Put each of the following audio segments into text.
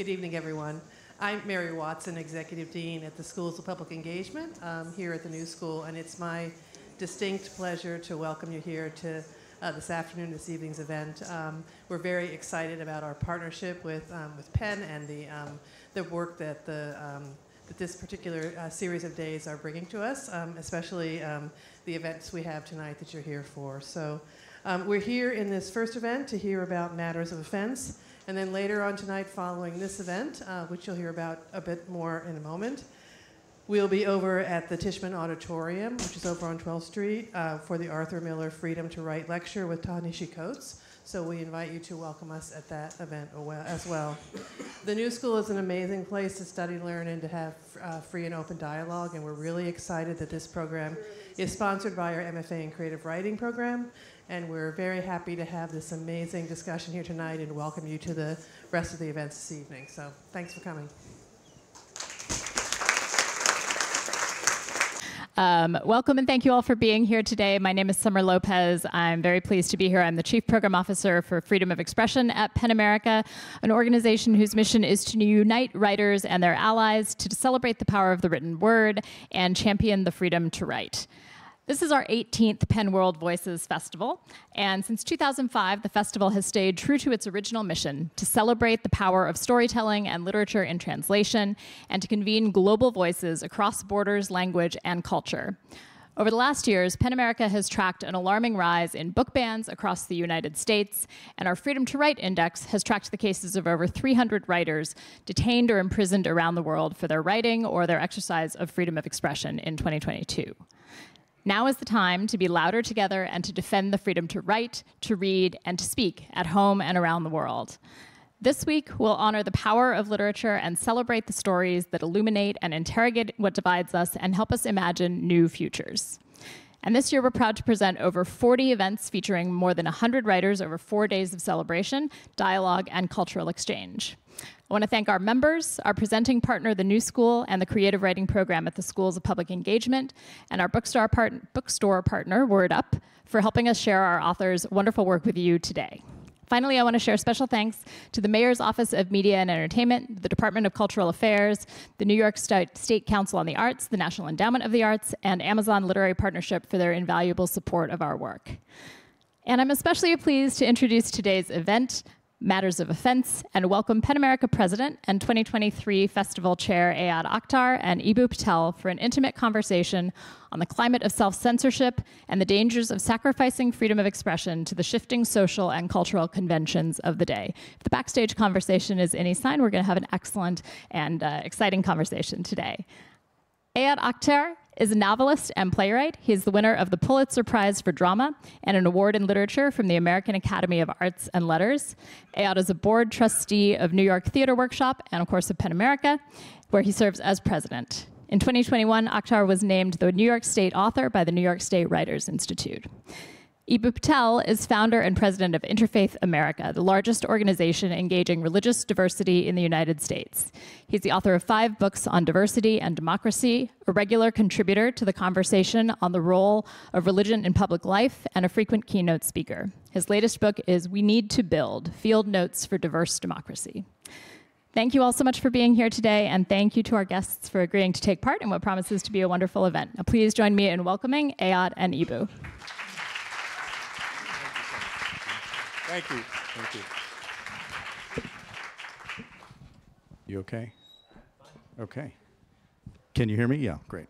Good evening, everyone. I'm Mary Watson, Executive Dean at the Schools of Public Engagement here at the New School, and it's my distinct pleasure to welcome you here to this this evening's event. We're very excited about our partnership with Penn and the work that that this particular series of days are bringing to us, especially the events we have tonight that you're here for. So we're here in this first event to hear about matters of offense, and then later on tonight, following this event, which you'll hear about a bit more in a moment, we'll be over at the Tishman Auditorium, which is over on 12th Street, for the Arthur Miller Freedom to Write lecture with Ta-Nehisi Coates. So we invite you to welcome us at that event as well. The New School is an amazing place to study, learn, and to have free and open dialogue, and we're really excited that this program is sponsored by our MFA in Creative Writing program, and we're very happy to have this amazing discussion here tonight and welcome you to the rest of the events this evening. So thanks for coming. Welcome and thank you all for being here today. My name is Summer Lopez. I'm very pleased to be here. I'm the Chief Program Officer for Freedom of Expression at PEN America, an organization whose mission is to unite writers and their allies to celebrate the power of the written word and champion the freedom to write. This is our 18th PEN World Voices Festival, and since 2005, the festival has stayed true to its original mission to celebrate the power of storytelling and literature in translation, and to convene global voices across borders, language, and culture. Over the last years, PEN America has tracked an alarming rise in book bans across the United States, and our Freedom to Write Index has tracked the cases of over 300 writers detained or imprisoned around the world for their writing or their exercise of freedom of expression in 2022. Now is the time to be louder together and to defend the freedom to write, to read, and to speak at home and around the world. This week, we'll honor the power of literature and celebrate the stories that illuminate and interrogate what divides us and help us imagine new futures. And this year, we're proud to present over 40 events featuring more than 100 writers over 4 days of celebration, dialogue, and cultural exchange. I want to thank our members, our presenting partner, the New School, and the Creative Writing Program at the Schools of Public Engagement, and our bookstore partner, Word Up, for helping us share our authors' wonderful work with you today. Finally, I want to share special thanks to the Mayor's Office of Media and Entertainment, the Department of Cultural Affairs, the New York State Council on the Arts, the National Endowment of the Arts, and Amazon Literary Partnership for their invaluable support of our work. And I'm especially pleased to introduce today's event, Matters of Offense, and welcome PEN America President and 2023 Festival Chair Akhtar and Eboo Patel for an intimate conversation on the climate of self-censorship and the dangers of sacrificing freedom of expression to the shifting social and cultural conventions of the day. If the backstage conversation is any sign, we're going to have an excellent and exciting conversation today. Akhtar is a novelist and playwright. He is the winner of the Pulitzer Prize for Drama and an award in literature from the American Academy of Arts and Letters. Akhtar is a board trustee of New York Theater Workshop and, of course, of PEN America, where he serves as president. In 2021, Akhtar was named the New York State author by the New York State Writers Institute. Eboo Patel is founder and president of Interfaith America, the largest organization engaging religious diversity in the United States. He's the author of 5 books on diversity and democracy, a regular contributor to the conversation on the role of religion in public life, and a frequent keynote speaker. His latest book is We Need to Build, Field Notes for Diverse Democracy. Thank you all so much for being here today, and thank you to our guests for agreeing to take part in what promises to be a wonderful event. Now, please join me in welcoming Akhtar and Eboo. Thank you. Thank you. You okay? Okay. Can you hear me? Yeah, great.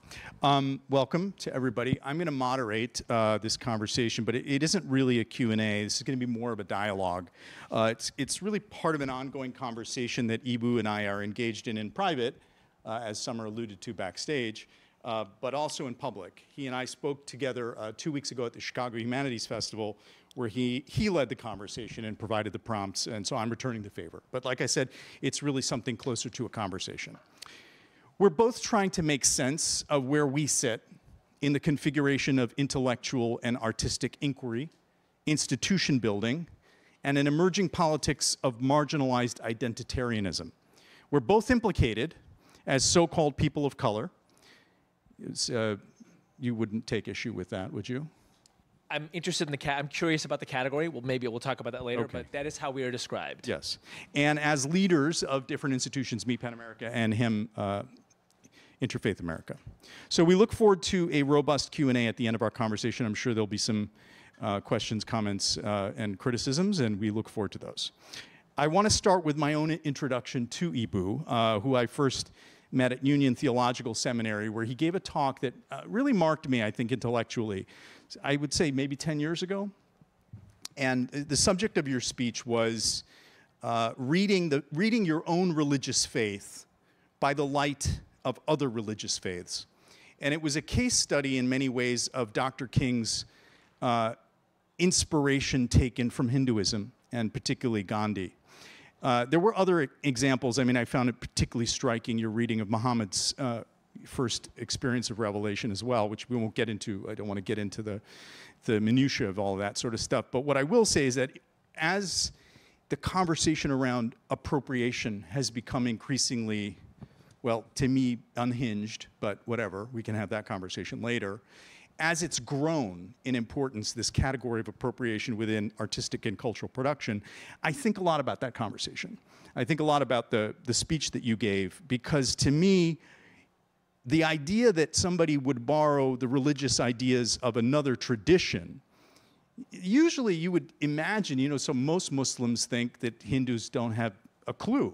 Welcome to everybody. I'm going to moderate this conversation, but it isn't really a Q&A. This is going to be more of a dialogue. It's really part of an ongoing conversation that Eboo and I are engaged in private, as Summer alluded to backstage, but also in public. He and I spoke together 2 weeks ago at the Chicago Humanities Festival, where he led the conversation and provided the prompts, and so I'm returning the favor. But like I said, it's really something closer to a conversation. We're both trying to make sense of where we sit in the configuration of intellectual and artistic inquiry, institution building, and an emerging politics of marginalized identitarianism. We're both implicated as so-called people of color. You wouldn't take issue with that, would you? I'm interested in I'm curious about the category. Well, maybe we'll talk about that later, Okay. but that is how we are described. Yes. And as leaders of different institutions, me, PEN America, and him, Interfaith America. So we look forward to a robust Q&A at the end of our conversation. I'm sure there'll be some questions, comments, and criticisms, and we look forward to those. I want to start with my own introduction to Eboo, who I first met at Union Theological Seminary, where he gave a talk that really marked me, I think, intellectually. I would say maybe 10 years ago. And the subject of your speech was reading your own religious faith by the light of other religious faiths. And it was a case study in many ways of Dr. King's inspiration taken from Hinduism, and particularly Gandhi. There were other examples. I mean, I found it particularly striking, your reading of Muhammad's first experience of revelation as well, which we won't get into. I don't want to get into the minutiae of all of that sort of stuff. But what I will say is that as the conversation around appropriation has become increasingly, well, to me, unhinged, but whatever, we can have that conversation later. As it's grown in importance, this category of appropriation within artistic and cultural production, I think a lot about that conversation. I think a lot about the speech that you gave, because to me, the idea that somebody would borrow the religious ideas of another tradition, usually you would imagine, so most Muslims think that Hindus don't have a clue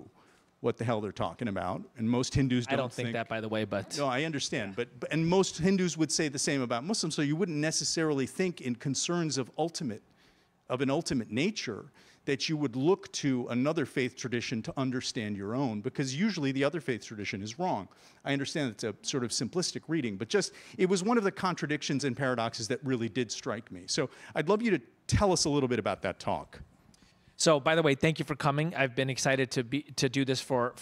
what the hell they're talking about, and most Hindus don't. I don't think that, by the way, but no, I understand. But and most Hindus would say the same about Muslims. So you wouldn't necessarily think in concerns of an ultimate nature that you would look to another faith tradition to understand your own, because usually the other faith tradition is wrong. I understand it's a sort of simplistic reading, but it was one of the contradictions and paradoxes that really did strike me. So I'd love you to tell us a little bit about that talk. So, by the way, thank you for coming. I've been excited to do this for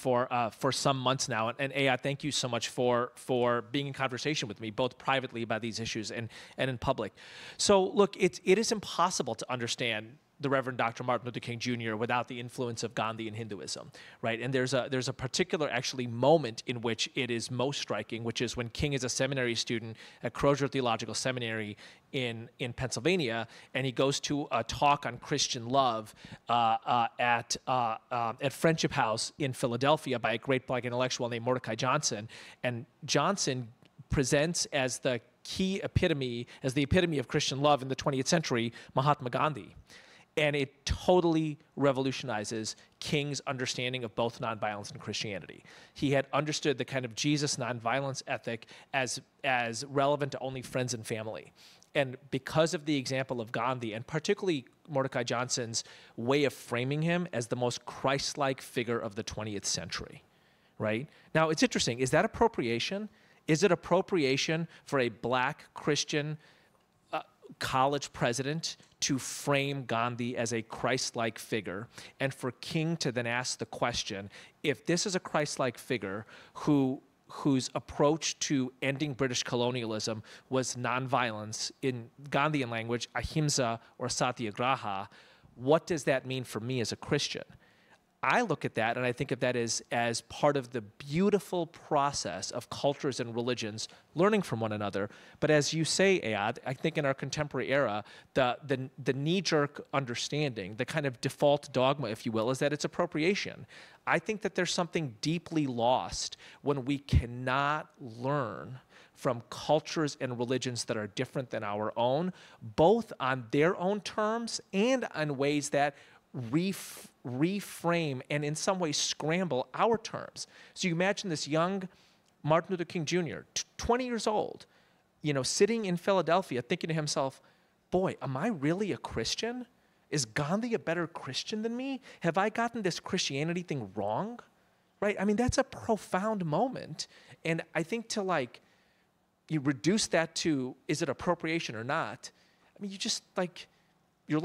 some months now. And Ayad, thank you so much for being in conversation with me, both privately about these issues and in public. So, look, it is impossible to understand the Reverend Dr. Martin Luther King Jr. without the influence of Gandhi and Hinduism, right? And there's a particular actually moment in which it is most striking, which is when King is a seminary student at Crozier Theological Seminary in Pennsylvania, and he goes to a talk on Christian love at Friendship House in Philadelphia by a great Black intellectual named Mordecai Johnson, and Johnson presents as the epitome of Christian love in the 20th century, Mahatma Gandhi. And it totally revolutionizes King's understanding of both nonviolence and Christianity. He had understood the kind of Jesus nonviolence ethic as relevant to only friends and family. And because of the example of Gandhi, and particularly Mordecai Johnson's way of framing him as the most Christ-like figure of the 20th century, right? Now, it's interesting. Is that appropriation? Is it appropriation for a Black Christian college president to frame Gandhi as a Christ-like figure, and for King to then ask the question, if this is a Christ-like figure whose approach to ending British colonialism was nonviolence, in Gandhian language, ahimsa or satyagraha, what does that mean for me as a Christian? I look at that and I think of that as part of the beautiful process of cultures and religions learning from one another. But as you say, Ayad, I think in our contemporary era, the knee-jerk understanding, the kind of default dogma, if you will, is that it's appropriation. I think that there's something deeply lost when we cannot learn from cultures and religions that are different than our own, both on their own terms and on ways that reframe and in some ways scramble our terms. So you imagine this young Martin Luther King Jr., 20 years old, sitting in Philadelphia thinking to himself, boy, am I really a Christian? Is Gandhi a better Christian than me? Have I gotten this Christianity thing wrong? Right? I mean, that's a profound moment. And I think you reduce that to, is it appropriation or not? I mean, you're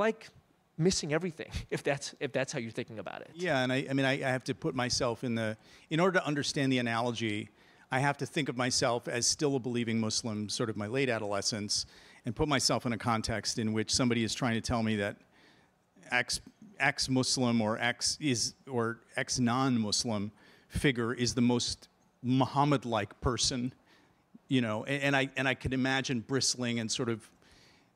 missing everything if that's how you're thinking about it. Yeah, and I have to put myself in order to understand the analogy, I have to think of myself as still a believing Muslim, sort of my late adolescence, and put myself in a context in which somebody is trying to tell me that X Muslim or X non-Muslim figure is the most Muhammad-like person, and I could imagine bristling and sort of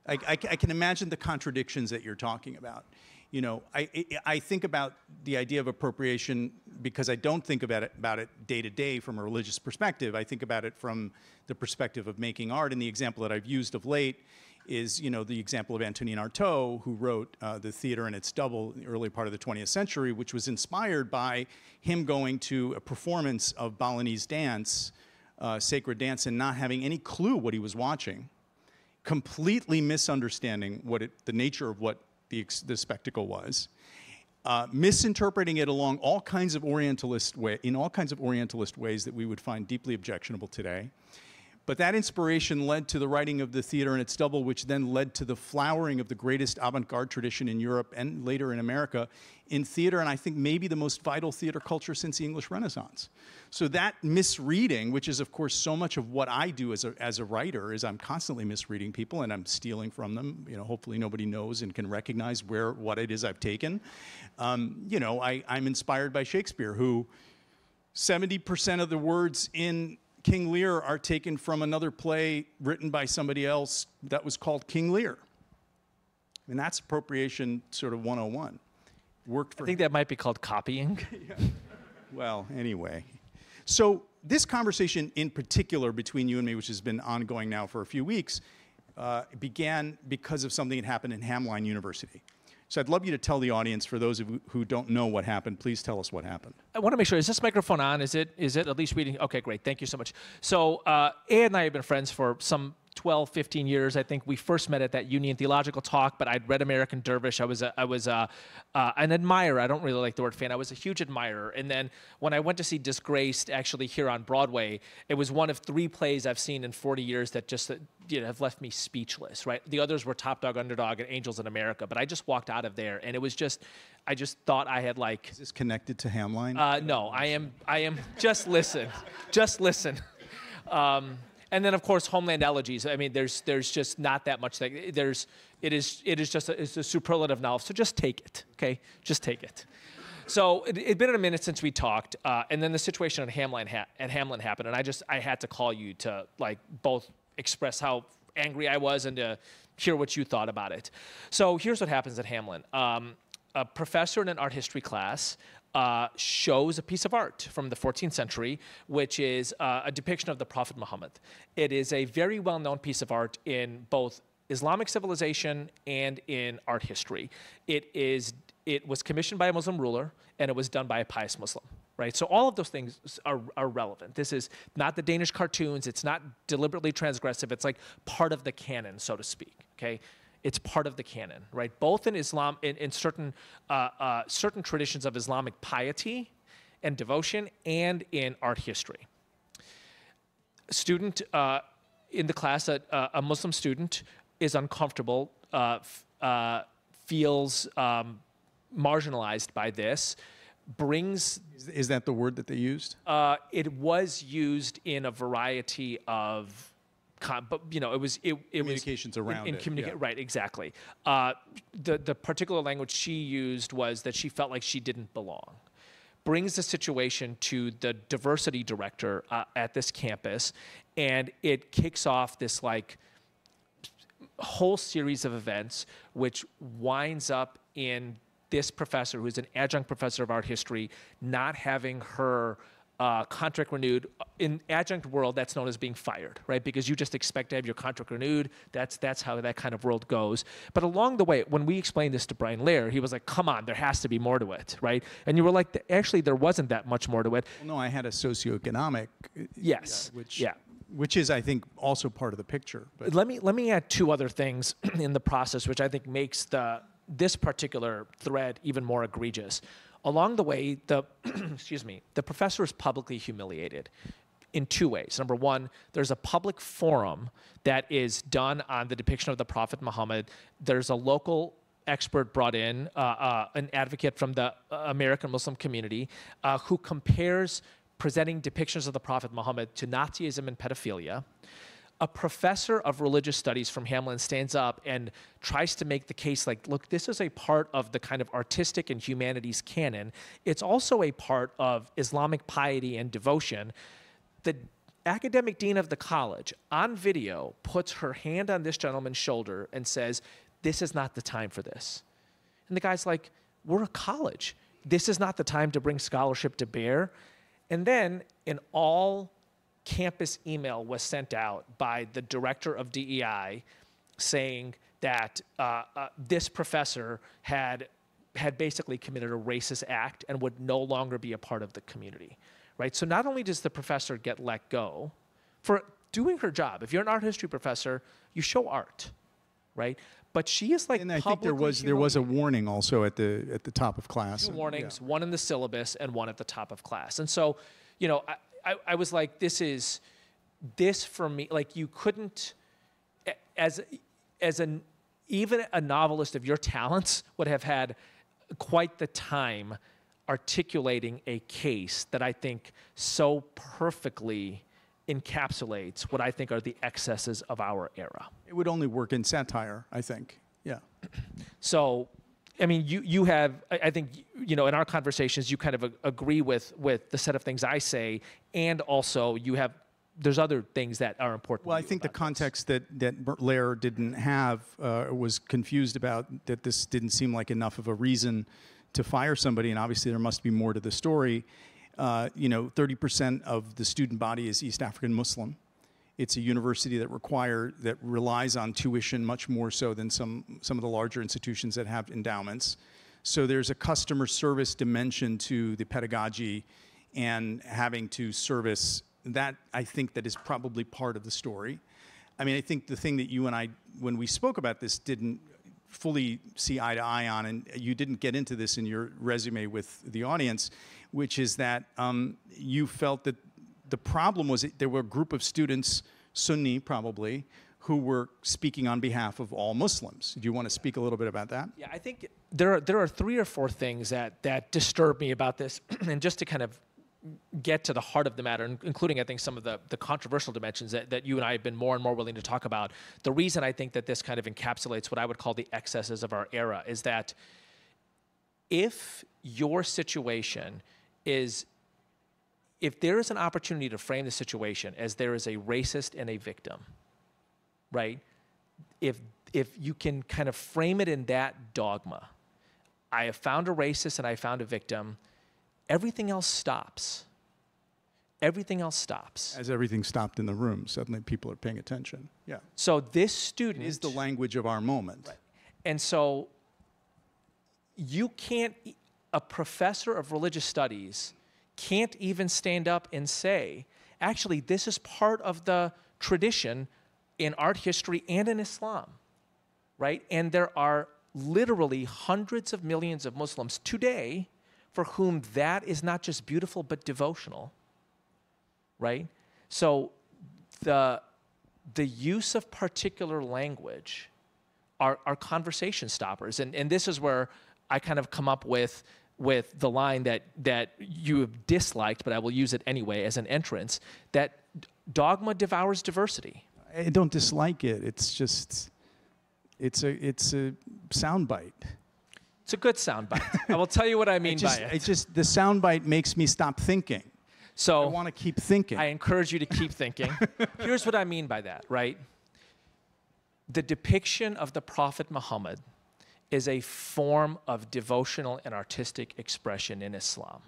I can imagine the contradictions that you're talking about. You know, I think about the idea of appropriation because I don't think about it day to day from a religious perspective. I think about it from the perspective of making art. And the example that I've used of late is, you know, the example of Antonin Artaud, who wrote The Theater and Its Double in the early part of the 20th century, which was inspired by him going to a performance of Balinese dance, sacred dance, and not having any clue what he was watching, completely misunderstanding the nature of what the spectacle was, misinterpreting it along all kinds of Orientalist ways that we would find deeply objectionable today. But that inspiration led to the writing of The Theater and Its Double, which then led to the flowering of the greatest avant-garde tradition in Europe and later in America in theater, and I think maybe the most vital theater culture since the English Renaissance. So that misreading, which is of course so much of what I do as a writer, is I'm constantly misreading people and I'm stealing from them. You know, hopefully nobody knows and can recognize what it is I've taken. You know, I'm inspired by Shakespeare, who 70% of the words in King Lear are taken from another play written by somebody else that was called King Lear. I mean, that's appropriation sort of 101. Worked for I think that might be called copying. Yeah. Well, anyway. So this conversation in particular between you and me, which has been ongoing now for a few weeks, began because of something that happened in Hamline University. So I'd love you to tell the audience, for those of you who don't know what happened, please tell us what happened. I want to make sure, is this microphone on? Is it at least reading? Okay, great. Thank you so much. So Ed and I have been friends for some 12, 15 years. I think we first met at that Union Theological Talk, but I'd read American Dervish. I was an admirer. I don't really like the word fan. I was a huge admirer. And then when I went to see Disgraced, actually here on Broadway, it was one of 3 plays I've seen in 40 years that just have left me speechless, right? The others were Top Dog, Underdog, and Angels in America, but I just walked out of there, and it was just, I just thought I had like... Is this connected to Hamline? No, I am, just listen, just listen. And then, of course, Homeland Elegies. I mean, there's just not that much. It is just it's a superlative novel. So just take it, okay? Just take it. So it'd been a minute since we talked, and then the situation at Hamline happened, and I had to call you to like both express how angry I was and to hear what you thought about it. So here's what happens at Hamline. A professor in an art history class shows a piece of art from the 14th century, which is a depiction of the Prophet Muhammad. It is a very well-known piece of art in both Islamic civilization and in art history. It was commissioned by a Muslim ruler, and it was done by a pious Muslim, right? So all of those things are relevant. This is not the Danish cartoons. It's not deliberately transgressive. It's like part of the canon, so to speak, okay? It's part of the canon, right? Both in Islam, in certain traditions of Islamic piety and devotion, and in art history. A student in the class, a Muslim student, is uncomfortable, feels marginalized by this, brings... Is that the word that they used? It was used in a variety of... But you know, communications around it. Yeah. Right, exactly. The particular language she used was that she felt like she didn't belong. Brings the situation to the diversity director at this campus, and it kicks off this like whole series of events, which winds up in this professor, who's an adjunct professor of art history, not having her contract renewed. In adjunct world, that's known as being fired, right? Because you just expect to have your contract renewed. That's how that kind of world goes. But along the way, when we explained this to Brian Lair, he was like, come on, there has to be more to it, right? And you were like, actually, there wasn't that much more to it. Well, no, I had a socioeconomic... Yes. Which is, I think, also part of the picture. But. Let me add 2 other things in the process, which I think makes this particular thread even more egregious. Along the way, the professor is publicly humiliated in 2 ways. Number one, there's a public forum that is done on the depiction of the Prophet Muhammad. There's a local expert brought in, an advocate from the American Muslim community, who compares presenting depictions of the Prophet Muhammad to Nazism and pedophilia. A professor of religious studies from Hamline stands up and tries to make the case like, look, this is a part of the kind of artistic and humanities canon. It's also a part of Islamic piety and devotion. The academic dean of the college on video puts her hand on this gentleman's shoulder and says, "This is not the time for this." And the guy's like, "We're a college. This is not the time to bring scholarship to bear." And then an all campus email was sent out by the director of DEI saying that this professor had basically committed a racist act and would no longer be a part of the community, right? So not only does the professor get let go for doing her job. If you're an art history professor, you show art, right? But she is like, and I think there was a warning also at the top of class. 2 warnings, one in the syllabus and one at the top of class. And so, you know, I was like, this for me, like you couldn't, even a novelist of your talents would have had quite the time articulating a case that I think so perfectly encapsulates what I think are the excesses of our era. It would only work in satire, I think. Yeah. So, I mean, you have, I think, you know, in our conversations, you kind of agree with the set of things I say, and also there's other things that are important. Well, I think the context that Lair didn't have, was confused about, that this didn't seem like enough of a reason to fire somebody, and obviously there must be more to the story. You know, 30% of the student body is East African Muslim. It's a university that relies on tuition much more so than some of the larger institutions that have endowments. So there's a customer service dimension to the pedagogy and having to service that. I think that is probably part of the story. I mean, I think the thing that you and I, when we spoke about this, didn't fully see eye to eye on, and you didn't get into this in your resume with the audience, which is that you felt that the problem was that there were a group of students, Sunni probably, who were speaking on behalf of all Muslims. Do you want to speak a little bit about that? Yeah, I think there are 3 or 4 things that disturb me about this, and just to kind of get to the heart of the matter, including, I think, some of the controversial dimensions that you and I have been more and more willing to talk about. The reason I think that this kind of encapsulates what I would call the excesses of our era is that if your situation is, if there is an opportunity to frame the situation as there is a racist and a victim, right? If you can kind of frame it in that dogma, I have found a racist and I found a victim, everything else stops. Everything else stops. As everything stopped in the room, suddenly people are paying attention. Yeah. So this student is the language of our moment. Right. And so you can't, a professor of religious studies can't even stand up and say, actually, this is part of the tradition in art history and in Islam, right? And there are literally hundreds of millions of Muslims today for whom that is not just beautiful, but devotional, right? So the use of particular language are conversation stoppers. And this is where I kind of come up with the line that you have disliked, but I will use it anyway as an entrance, that dogma devours diversity. I don't dislike it. It's just, it's a soundbite. It's a good soundbite. I will tell you what I mean by it. The soundbite makes me stop thinking. So I want to keep thinking. I encourage you to keep thinking. Here's what I mean by that, right? The depiction of the Prophet Muhammad is a form of devotional and artistic expression in Islam.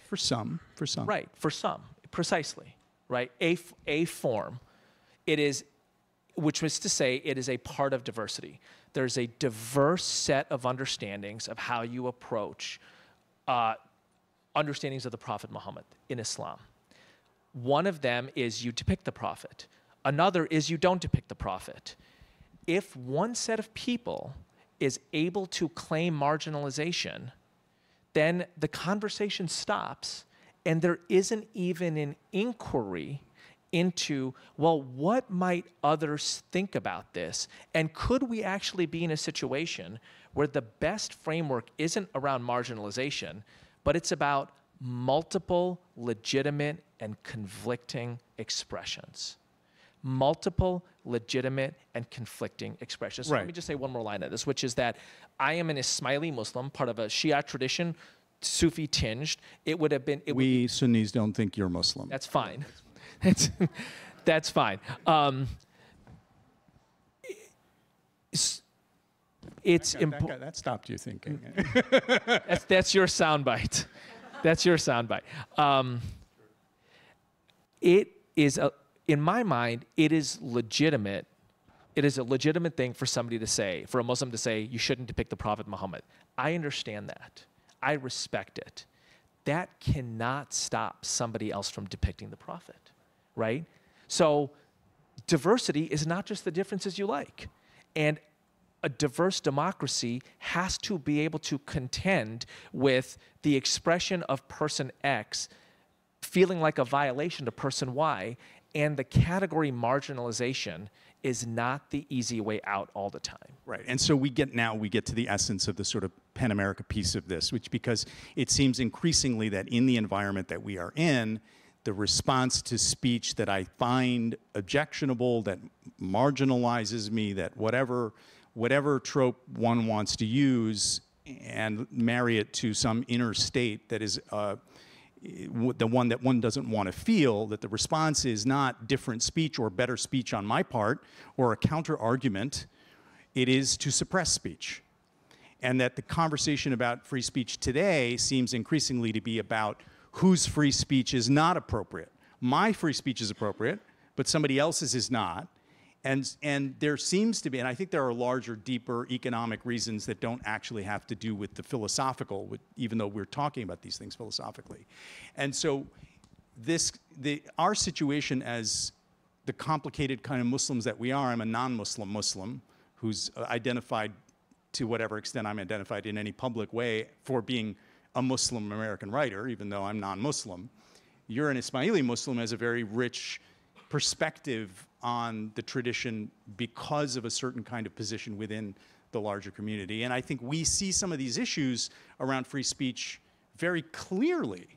For some. Right, for some, precisely, right? A form. It is, which was to say, it is a part of diversity. There's a diverse set of understandings of how you approach understandings of the Prophet Muhammad in Islam. One of them is you depict the Prophet. Another is you don't depict the Prophet. If one set of people is able to claim marginalization, then the conversation stops and there isn't even an inquiry into, well, what might others think about this? And could we actually be in a situation where the best framework isn't around marginalization, but it's about multiple legitimate and conflicting expressions? Multiple legitimate and conflicting expressions. So right. Let me just say one more line of this, which is that I am an Ismaili Muslim, part of a Shia tradition, Sufi tinged. It would have been... We Sunnis don't think you're Muslim. That's fine. That's fine. It's important. That stopped you thinking. That's your soundbite. That's your soundbite. It is, in my mind, it is legitimate. It is a legitimate thing for somebody to say, for a Muslim to say, you shouldn't depict the Prophet Muhammad. I understand that. I respect it. That cannot stop somebody else from depicting the Prophet, right? So diversity is not just the differences you like. And a diverse democracy has to be able to contend with the expression of person X feeling like a violation to person Y, and the category marginalization is not the easy way out all the time. Right, and so we get to the essence of the sort of PEN America piece of this, which, because it seems increasingly that in the environment that we are in, the response to speech that I find objectionable, that marginalizes me, that whatever trope one wants to use and marry it to some inner state that is the one that one doesn't want to feel, that the response is not different speech or better speech on my part or a counter argument, it is to suppress speech. And that the conversation about free speech today seems increasingly to be about whose free speech is not appropriate. My free speech is appropriate, but somebody else's is not. And there seems to be, and I think there are larger, deeper economic reasons that don't actually have to do with the philosophical, even though we're talking about these things philosophically. And so our situation as the complicated kind of Muslims that we are, I'm a non-Muslim Muslim who's identified to whatever extent I'm identified in any public way for being a Muslim American writer, even though I'm non-Muslim. You're an Ismaili Muslim has a very rich perspective on the tradition because of a certain kind of position within the larger community. And I think we see some of these issues around free speech very clearly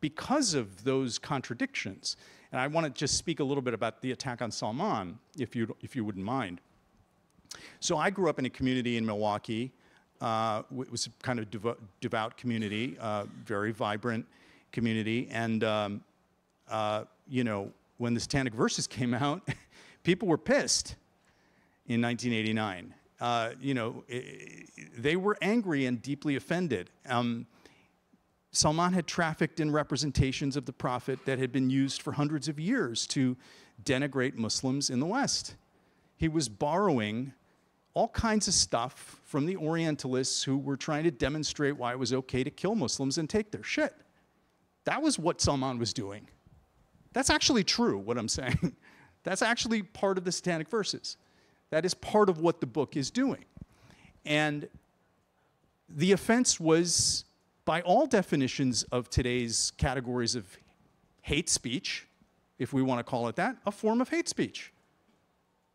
because of those contradictions. And I want to just speak a little bit about the attack on Salman, if you wouldn't mind. So I grew up in a community in Milwaukee. It was a kind of devout community, very vibrant community. And, you know, when the Satanic Verses came out, people were pissed in 1989. You know, they were angry and deeply offended. Salman had trafficked in representations of the Prophet that had been used for hundreds of years to denigrate Muslims in the West. He was borrowing all kinds of stuff from the Orientalists who were trying to demonstrate why it was okay to kill Muslims and take their shit. That was what Salman was doing. That's actually true, what I'm saying. That's actually part of the Satanic Verses. That is part of what the book is doing. And the offense was, by all definitions of today's categories of hate speech, if we want to call it that, a form of hate speech.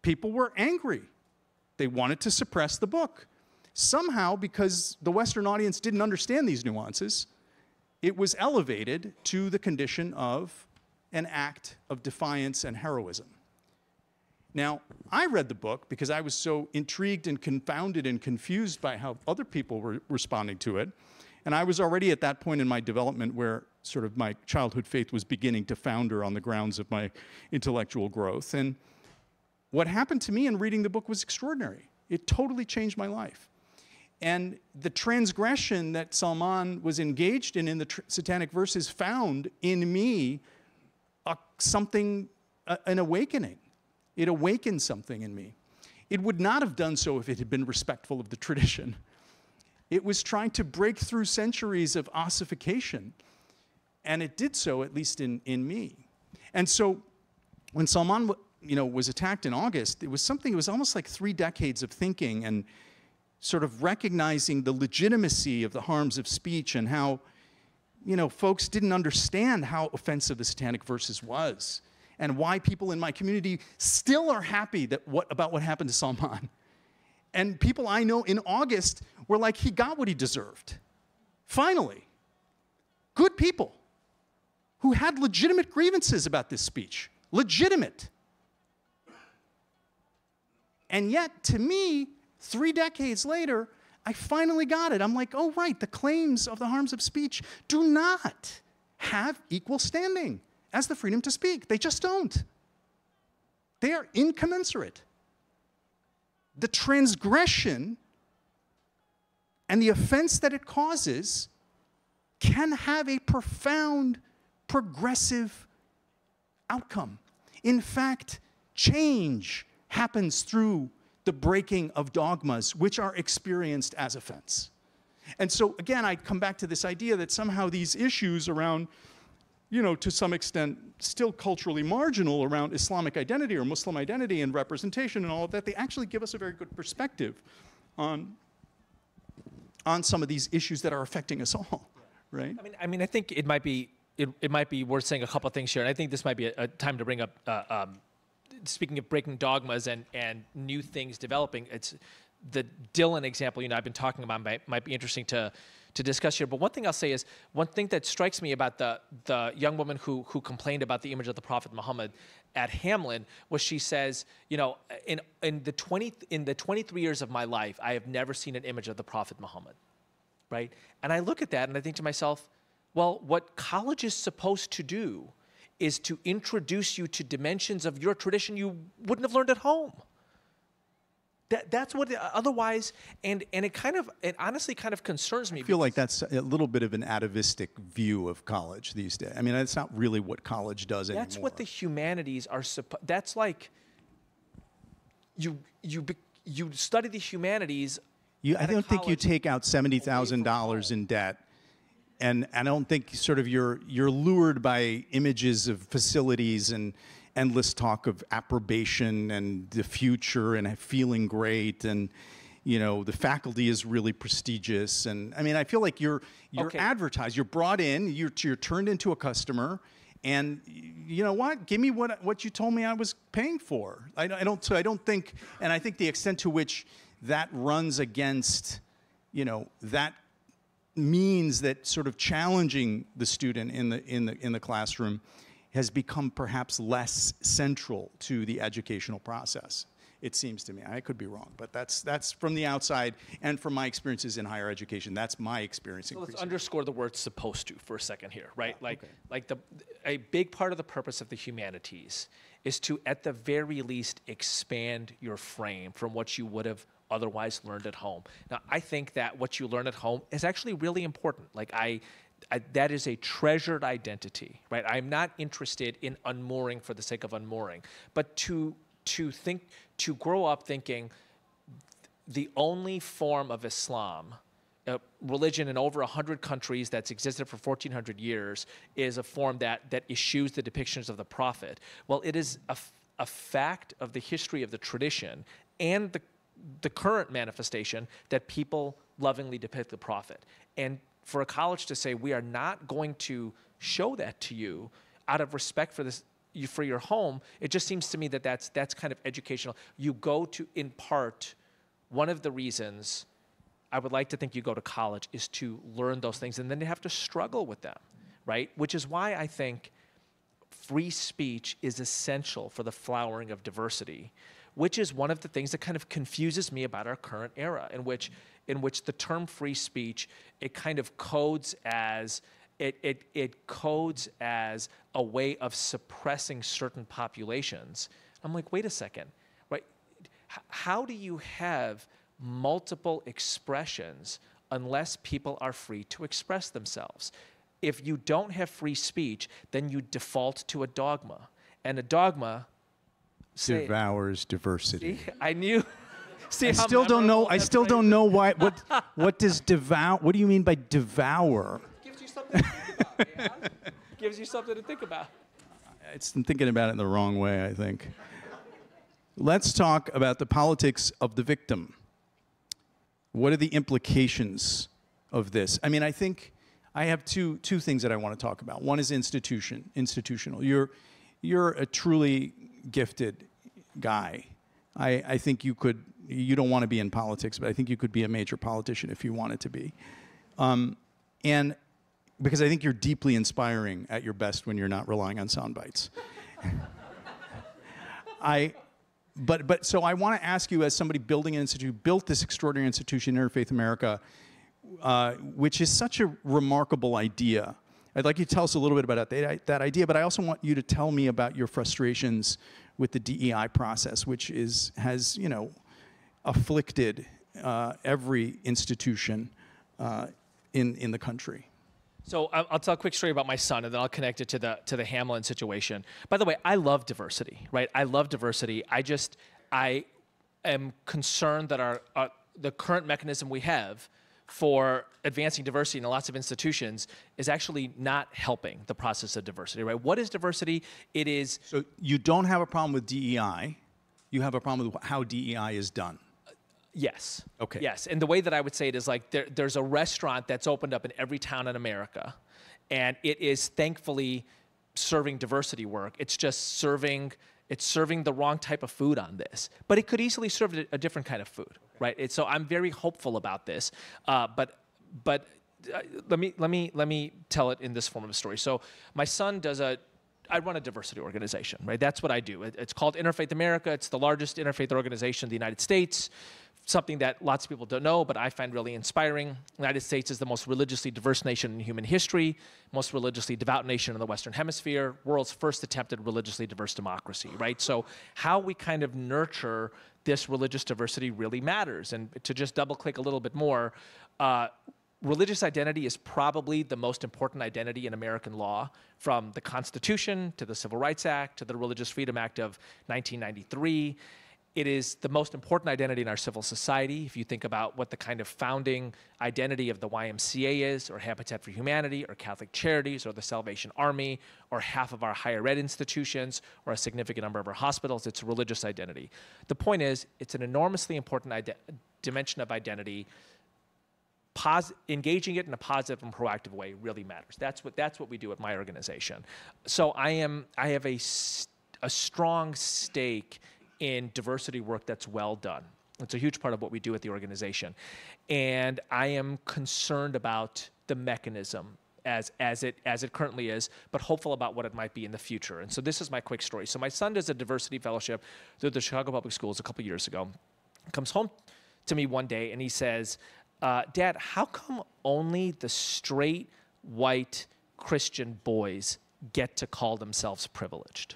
People were angry. They wanted to suppress the book. Somehow, because the Western audience didn't understand these nuances, it was elevated to the condition of an act of defiance and heroism. Now, I read the book because I was so intrigued and confounded and confused by how other people were responding to it. And I was already at that point in my development where sort of my childhood faith was beginning to founder on the grounds of my intellectual growth. And what happened to me in reading the book was extraordinary. It totally changed my life. And the transgression that Salman was engaged in the Satanic Verses found in me an awakening. It awakened something in me. It would not have done so if it had been respectful of the tradition. It was trying to break through centuries of ossification, and it did so, at least in me. And so when Salman was attacked in August, it was almost like 3 decades of thinking and sort of recognizing the legitimacy of the harms of speech and how folks didn't understand how offensive the Satanic Verses was and why people in my community still are happy about what happened to Salman. And people I know in August were like, he got what he deserved. Finally. Good people who had legitimate grievances about this speech. Legitimate. And yet, to me, 3 decades later, I finally got it. I'm like, oh, right, the claims of the harms of speech do not have equal standing as the freedom to speak. They just don't. They are incommensurate. The transgression and the offense that it causes can have a profound progressive outcome. In fact, change happens through the breaking of dogmas which are experienced as offense. And so, again, I come back to this idea that somehow these issues around, you know, to some extent, still culturally marginal around Islamic identity or Muslim identity and representation and all of that, they actually give us a very good perspective on some of these issues that are affecting us all, right? I mean, I think it might be worth saying a couple of things here, and I think this might be a time to bring up. Speaking of breaking dogmas and new things developing, it's the Dylan example. You know, I've been talking about might be interesting to discuss here. But one thing I'll say is one thing that strikes me about the young woman who complained about the image of the Prophet Muhammad at Hamlin was she says, you know, in the 23 years of my life, I have never seen an image of the Prophet Muhammad, right? And I look at that and I think to myself, well, what college is supposed to do is to introduce you to dimensions of your tradition you wouldn't have learned at home. That's what otherwise, and it honestly kind of concerns me. I feel like that's a little bit of an atavistic view of college these days. I mean, that's not really what college does anymore. That's what the humanities are supposed. That's like you study the humanities. I don't think you take out $70,000 in debt, and I don't think sort of you're lured by images of facilities and endless talk of approbation and the future and feeling great, and you know the faculty is really prestigious. And I mean, I feel like you're advertised, you're brought in, you're turned into a customer, and you know what? Give me what you told me I was paying for. I don't think, and I think the extent to which that runs against, you know, that means that sort of challenging the student in the classroom has become perhaps less central to the educational process. It seems to me. I could be wrong, but that's from the outside and from my experiences in higher education. That's my experience. So let's underscore the word "supposed to" for a second here, right? A big part of the purpose of the humanities is to, at the very least, expand your frame from what you would have otherwise learned at home. Now, I think that what you learn at home is actually really important. Like that is a treasured identity, right? I'm not interested in unmooring for the sake of unmooring, but to grow up thinking the only form of Islam, religion in over 100 countries that's existed for 1,400 years, is a form that eschews the depictions of the Prophet. Well, it is a fact of the history of the tradition and the current manifestation that people lovingly depict the Prophet. And for a college to say, we are not going to show that to you out of respect for for your home, it just seems to me that that's kind of educational. You go to, in part, one of the reasons I would like to think you go to college is to learn those things, and then you have to struggle with them, right? Which is why I think free speech is essential for the flowering of diversity, which is one of the things that kind of confuses me about our current era, in which the term free speech, it kind of codes as it codes as a way of suppressing certain populations. I'm like, wait a second, right? How do you have multiple expressions unless people are free to express themselves? If you don't have free speech, then you default to a dogma, and a dogma devours diversity. See, I knew. See, I still don't know. I still don't know why. What does devour? What do you mean by devour? Gives you something to think about. Yeah? Gives you something to think about. I'm thinking about it in the wrong way, I think. Let's talk about the politics of the victim. What are the implications of this? I mean, I think I have two things that I want to talk about. One is institutional. You're a truly gifted guy. I think you don't want to be in politics, but I think you could be a major politician if you wanted to be. And because I think you're deeply inspiring at your best when you're not relying on sound bites. So I want to ask you, as somebody building an institute, built this extraordinary institution, Interfaith America, which is such a remarkable idea. I'd like you to tell us a little bit about that idea, but I also want you to tell me about your frustrations with the DEI process, which has afflicted every institution in the country. So I'll tell a quick story about my son, and then I'll connect it to the Hamlin situation. By the way, I love diversity, right? I love diversity. I am concerned that the current mechanism we have for advancing diversity in lots of institutions is actually not helping the process of diversity, right? What is diversity? It is... So you don't have a problem with DEI. You have a problem with how DEI is done. Yes. Okay. Yes, and the way that I would say it is like there's a restaurant that's opened up in every town in America, and it is thankfully serving diversity work. It's just serving the wrong type of food on this, but it could easily serve a different kind of food, right? So I'm very hopeful about this, but let me tell it in this form of a story. So my son I run a diversity organization, right? That's what I do. It's called Interfaith America. It's the largest interfaith organization in the United States. Something that lots of people don't know, but I find really inspiring. The United States is the most religiously diverse nation in human history, most religiously devout nation in the Western Hemisphere, world's first attempted religiously diverse democracy, right? So how we kind of nurture this religious diversity really matters. And to just double click a little bit more, religious identity is probably the most important identity in American law, from the Constitution to the Civil Rights Act to the Religious Freedom Act of 1993. It is the most important identity in our civil society. If you think about what the kind of founding identity of the YMCA is, or Habitat for Humanity, or Catholic Charities, or the Salvation Army, or half of our higher ed institutions, or a significant number of our hospitals, it's religious identity. The point is, it's an enormously important dimension of identity. Engaging it in a positive and proactive way really matters. That's what we do at my organization. So I have a strong stake in diversity work that's well done. It's a huge part of what we do at the organization. And I am concerned about the mechanism as it currently is, but hopeful about what it might be in the future. And so this is my quick story. So my son does a diversity fellowship through the Chicago Public Schools a couple years ago. He comes home to me one day and he says, Dad, how come only the straight, white, Christian boys get to call themselves privileged?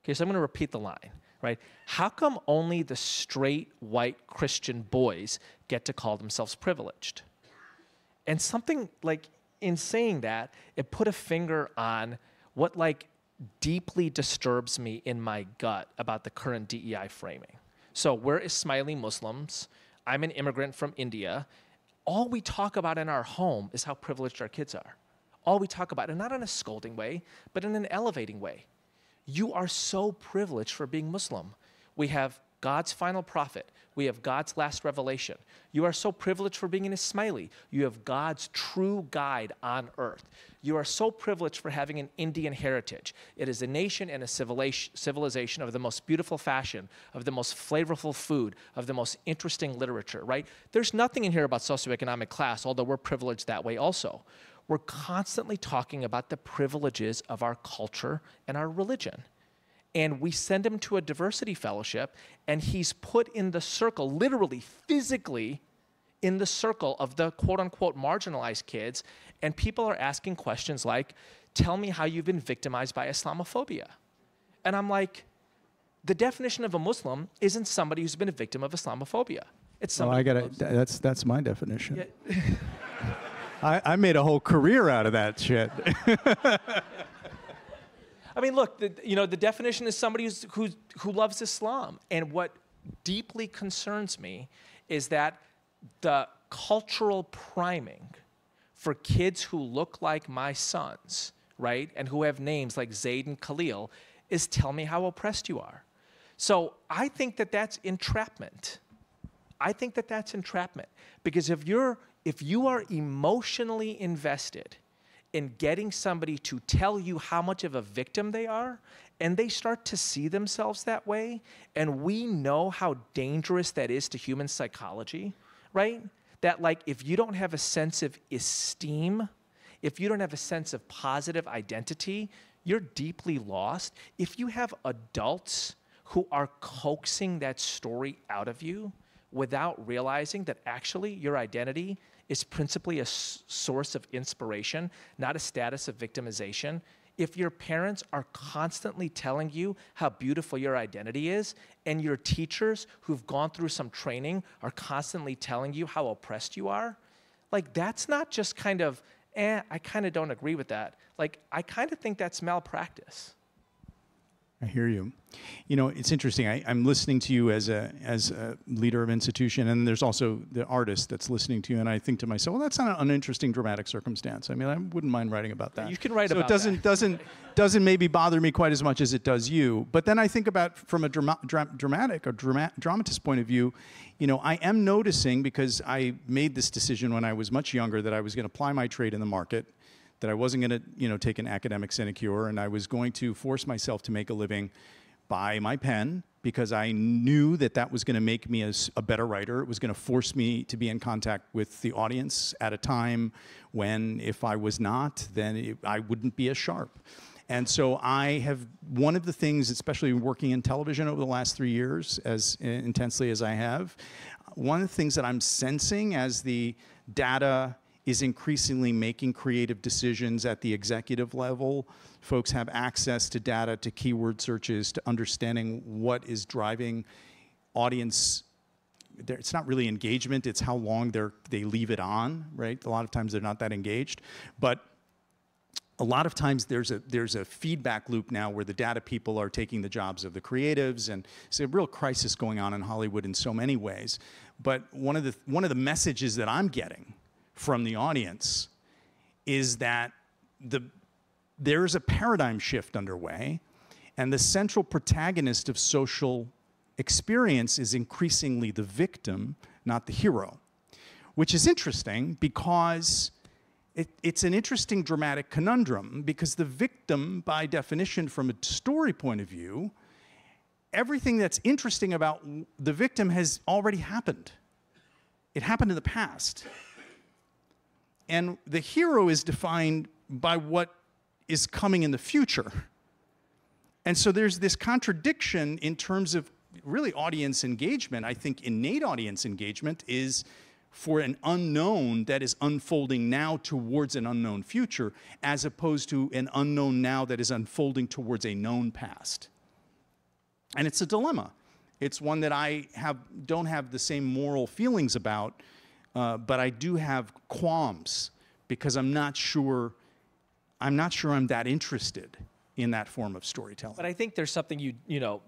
Okay, so I'm going to repeat the line, right? How come only the straight, white, Christian boys get to call themselves privileged? And something like in saying that, it put a finger on what like deeply disturbs me in my gut about the current DEI framing. So we're Ismaili Muslims. I'm an immigrant from India. All we talk about in our home is how privileged our kids are. All we talk about, and not in a scolding way, but in an elevating way. You are so privileged for being Muslim. We have God's final prophet. We have God's last revelation. You are so privileged for being an Ismaili. You have God's true guide on earth. You are so privileged for having an Indian heritage. It is a nation and a civilization of the most beautiful fashion, of the most flavorful food, of the most interesting literature, right? There's nothing in here about socioeconomic class, although we're privileged that way also. We're constantly talking about the privileges of our culture and our religion. And we send him to a diversity fellowship, and he's put in the circle, literally, physically, in the circle of the quote-unquote marginalized kids, and people are asking questions like, tell me how you've been victimized by Islamophobia. And I'm like, the definition of a Muslim isn't somebody who's been a victim of Islamophobia. It's somebody that's my definition. Yeah. I made a whole career out of that shit. I mean, look, the definition is somebody who loves Islam. And what deeply concerns me is that the cultural priming for kids who look like my sons, right, and who have names like Zayd and Khalil, is tell me how oppressed you are. So I think that that's entrapment. I think that that's entrapment. Because if you are emotionally invested in getting somebody to tell you how much of a victim they are, and they start to see themselves that way, and we know how dangerous that is to human psychology, right? That like if you don't have a sense of esteem, if you don't have a sense of positive identity, you're deeply lost. If you have adults who are coaxing that story out of you, without realizing that actually your identity is principally a source of inspiration, not a status of victimization. If your parents are constantly telling you how beautiful your identity is, and your teachers who've gone through some training are constantly telling you how oppressed you are, like that's not just kind of, I kind of don't agree with that. Like, I kind of think that's malpractice. I hear you. You know, it's interesting. I'm listening to you as a leader of institution, and there's also the artist that's listening to you, and I think to myself, well, that's not an uninteresting dramatic circumstance. I mean, I wouldn't mind writing about that. You can write about that. So it doesn't maybe bother me quite as much as it does you. But then I think about from a dramatist point of view, you know, I am noticing, because I made this decision when I was much younger that I was going to apply my trade in the market, that I wasn't going to, you know, take an academic sinecure, and I was going to force myself to make a living by my pen, because I knew that that was going to make me a better writer. It was going to force me to be in contact with the audience at a time when, if I was not, then I wouldn't be as sharp. And so I have, one of the things, especially working in television over the last 3 years, as intensely as I have, one of the things that I'm sensing as the data is increasingly making creative decisions at the executive level. Folks have access to data, to keyword searches, to understanding what is driving audience. It's not really engagement, it's how long they leave it on, right? A lot of times they're not that engaged. But a lot of times there's a feedback loop now where the data people are taking the jobs of the creatives, and it's a real crisis going on in Hollywood in so many ways. But one of the messages that I'm getting from the audience is that there is a paradigm shift underway, and the central protagonist of social experience is increasingly the victim, not the hero, which is interesting because it's an interesting dramatic conundrum, because the victim, by definition, from a story point of view, everything that's interesting about the victim has already happened. It happened in the past. And the hero is defined by what is coming in the future. And so there's this contradiction in terms of really audience engagement. I think innate audience engagement is for an unknown that is unfolding now towards an unknown future, as opposed to an unknown now that is unfolding towards a known past. And it's a dilemma. It's one that I don't have the same moral feelings about, but I do have qualms, because I'm not sure I'm that interested in that form of storytelling. But I think there's something you know,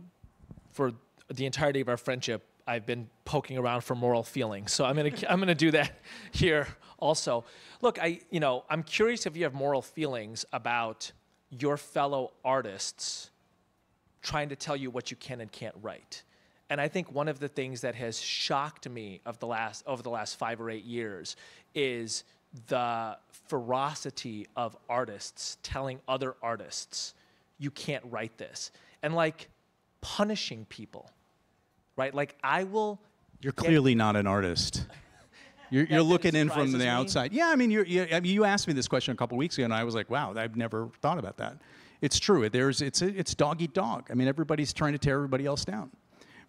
for the entirety of our friendship, I've been poking around for moral feelings. So I'm gonna do that here also. Look, I'm curious if you have moral feelings about your fellow artists trying to tell you what you can and can't write. And I think one of the things that has shocked me over the last 5 or 8 years is the ferocity of artists telling other artists, you can't write this. And like punishing people, right? Like You're clearly not an artist. You're looking in from the outside. Yeah, I mean, you asked me this question a couple weeks ago, and I was like, wow, I've never thought about that. It's true. It's dog eat dog. I mean, everybody's trying to tear everybody else down.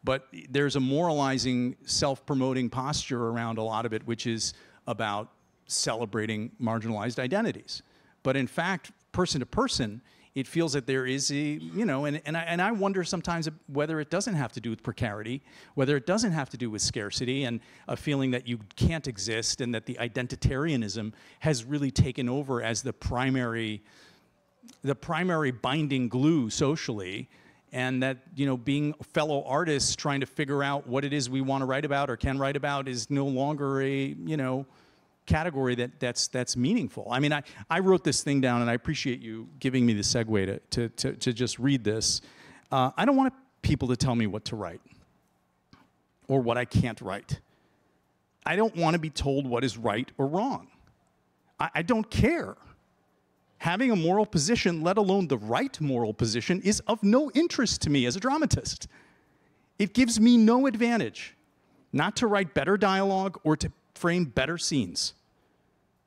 But there's a moralizing, self-promoting posture around a lot of it, which is about celebrating marginalized identities. But in fact, person to person, it feels that there is and I wonder sometimes whether it doesn't have to do with precarity, whether it doesn't have to do with scarcity and a feeling that you can't exist, and that the identitarianism has really taken over as the primary binding glue socially. And that, being fellow artists trying to figure out what it is we want to write about or can write about is no longer a, category that's meaningful. I mean, I wrote this thing down, and I appreciate you giving me the segue to just read this. I don't want people to tell me what to write or what I can't write. I don't want to be told what is right or wrong. I don't care. Having a moral position, let alone the right moral position, is of no interest to me as a dramatist. It gives me no advantage not to write better dialogue or to frame better scenes.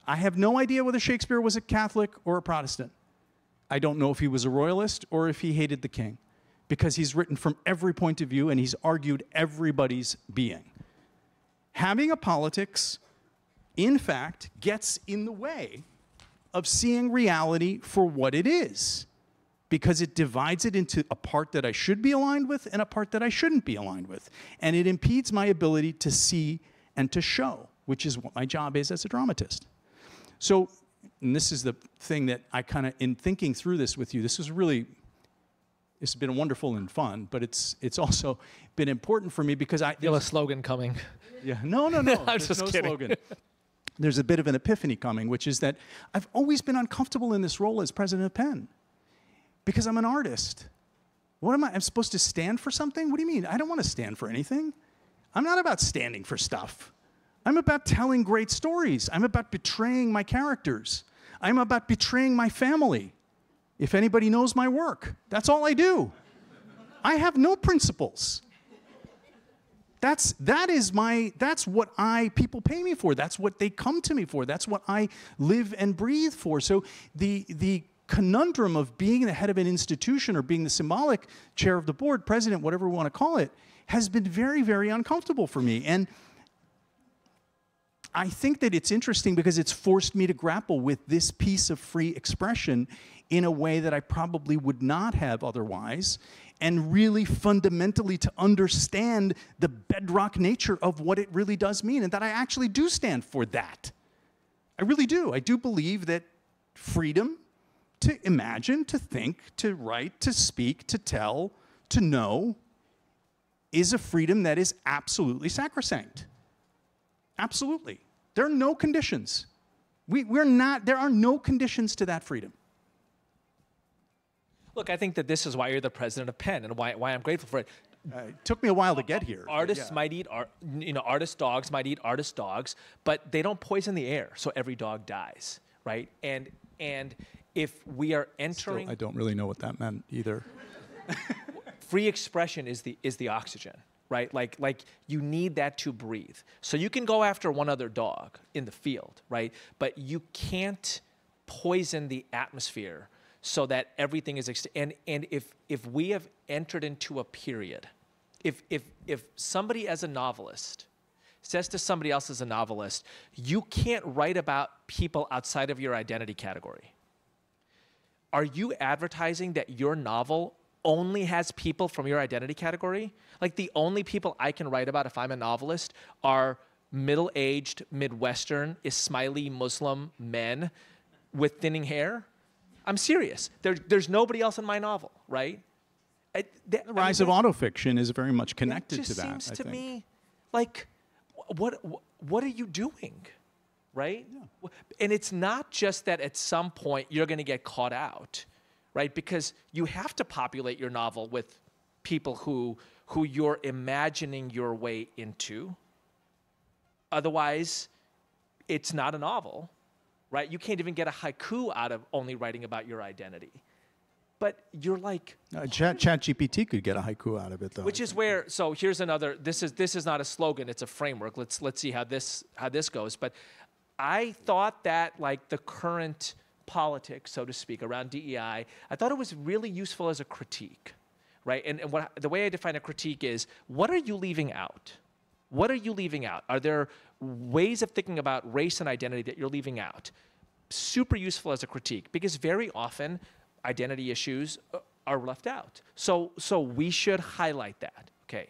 I have no idea whether Shakespeare was a Catholic or a Protestant. I don't know if he was a royalist or if he hated the king, because he's written from every point of view and he's argued everybody's being. having a politics, in fact, gets in the way of seeing reality for what it is, because it divides it into a part that I should be aligned with and a part that I shouldn't be aligned with. And it impedes my ability to see and to show, which is what my job is as a dramatist. So, and this is the thing that I kind of, in thinking through this with you, this has been wonderful and fun, but it's also been important for me because I feel a slogan coming. Yeah, no. I'm There's just no kidding. slogan. There's a bit of an epiphany coming, which is that I've always been uncomfortable in this role as president of Penn because I'm an artist. What am I? I'm supposed to stand for something? What do you mean? I don't want to stand for anything. I'm not about standing for stuff. I'm about telling great stories. I'm about betraying my characters. I'm about betraying my family. If anybody knows my work, that's all I do. I have no principles. That's what people pay me for. That's what they come to me for. That's what I live and breathe for. So the conundrum of being the head of an institution or being the symbolic chair of the board, president, whatever we want to call it, has been very, very uncomfortable for me. And I think that it's interesting because it's forced me to grapple with this piece of free expression in a way that I probably would not have otherwise, and really fundamentally to understand the bedrock nature of what it really does mean, and that I actually do stand for that. I really do. I do believe that freedom to imagine, to think, to write, to speak, to tell, to know is a freedom that is absolutely sacrosanct. Absolutely. There are no conditions. There are no conditions to that freedom. Look, I think that this is why you're the president of Penn and why I'm grateful for it. It took me a while to get here. Artists might eat, artist dogs might eat artist dogs, but they don't poison the air, so every dog dies, right? And if we are entering, I don't really know what that meant either. Free expression is the oxygen, right? Like you need that to breathe. So you can go after one other dog in the field, right? But you can't poison the atmosphere so that everything is and if we have entered into a period, if somebody as a novelist says to somebody else as a novelist, you can't write about people outside of your identity category, are you advertising that your novel only has people from your identity category? Like the only people I can write about if I'm a novelist are middle-aged, Midwestern, Ismaili Muslim men with thinning hair? I'm serious. There's nobody else in my novel, right? The rise of autofiction is very much connected to that. It just seems to me like, what are you doing, right? Yeah. And it's not just that at some point you're going to get caught out, right? Because you have to populate your novel with people who you're imagining your way into. Otherwise, it's not a novel. Right? You can't even get a haiku out of only writing about your identity. But you're like... ChatGPT could get a haiku out of it, though. Which is where... So here's another... This is not a slogan. It's a framework. Let's see how this goes. But I thought that like the current politics, so to speak, around DEI, I thought it was really useful as a critique. Right? And the way I define a critique is, what are you leaving out? What are you leaving out? Are there ways of thinking about race and identity that you're leaving out? Super useful as a critique, because very often identity issues are left out. So we should highlight that, okay?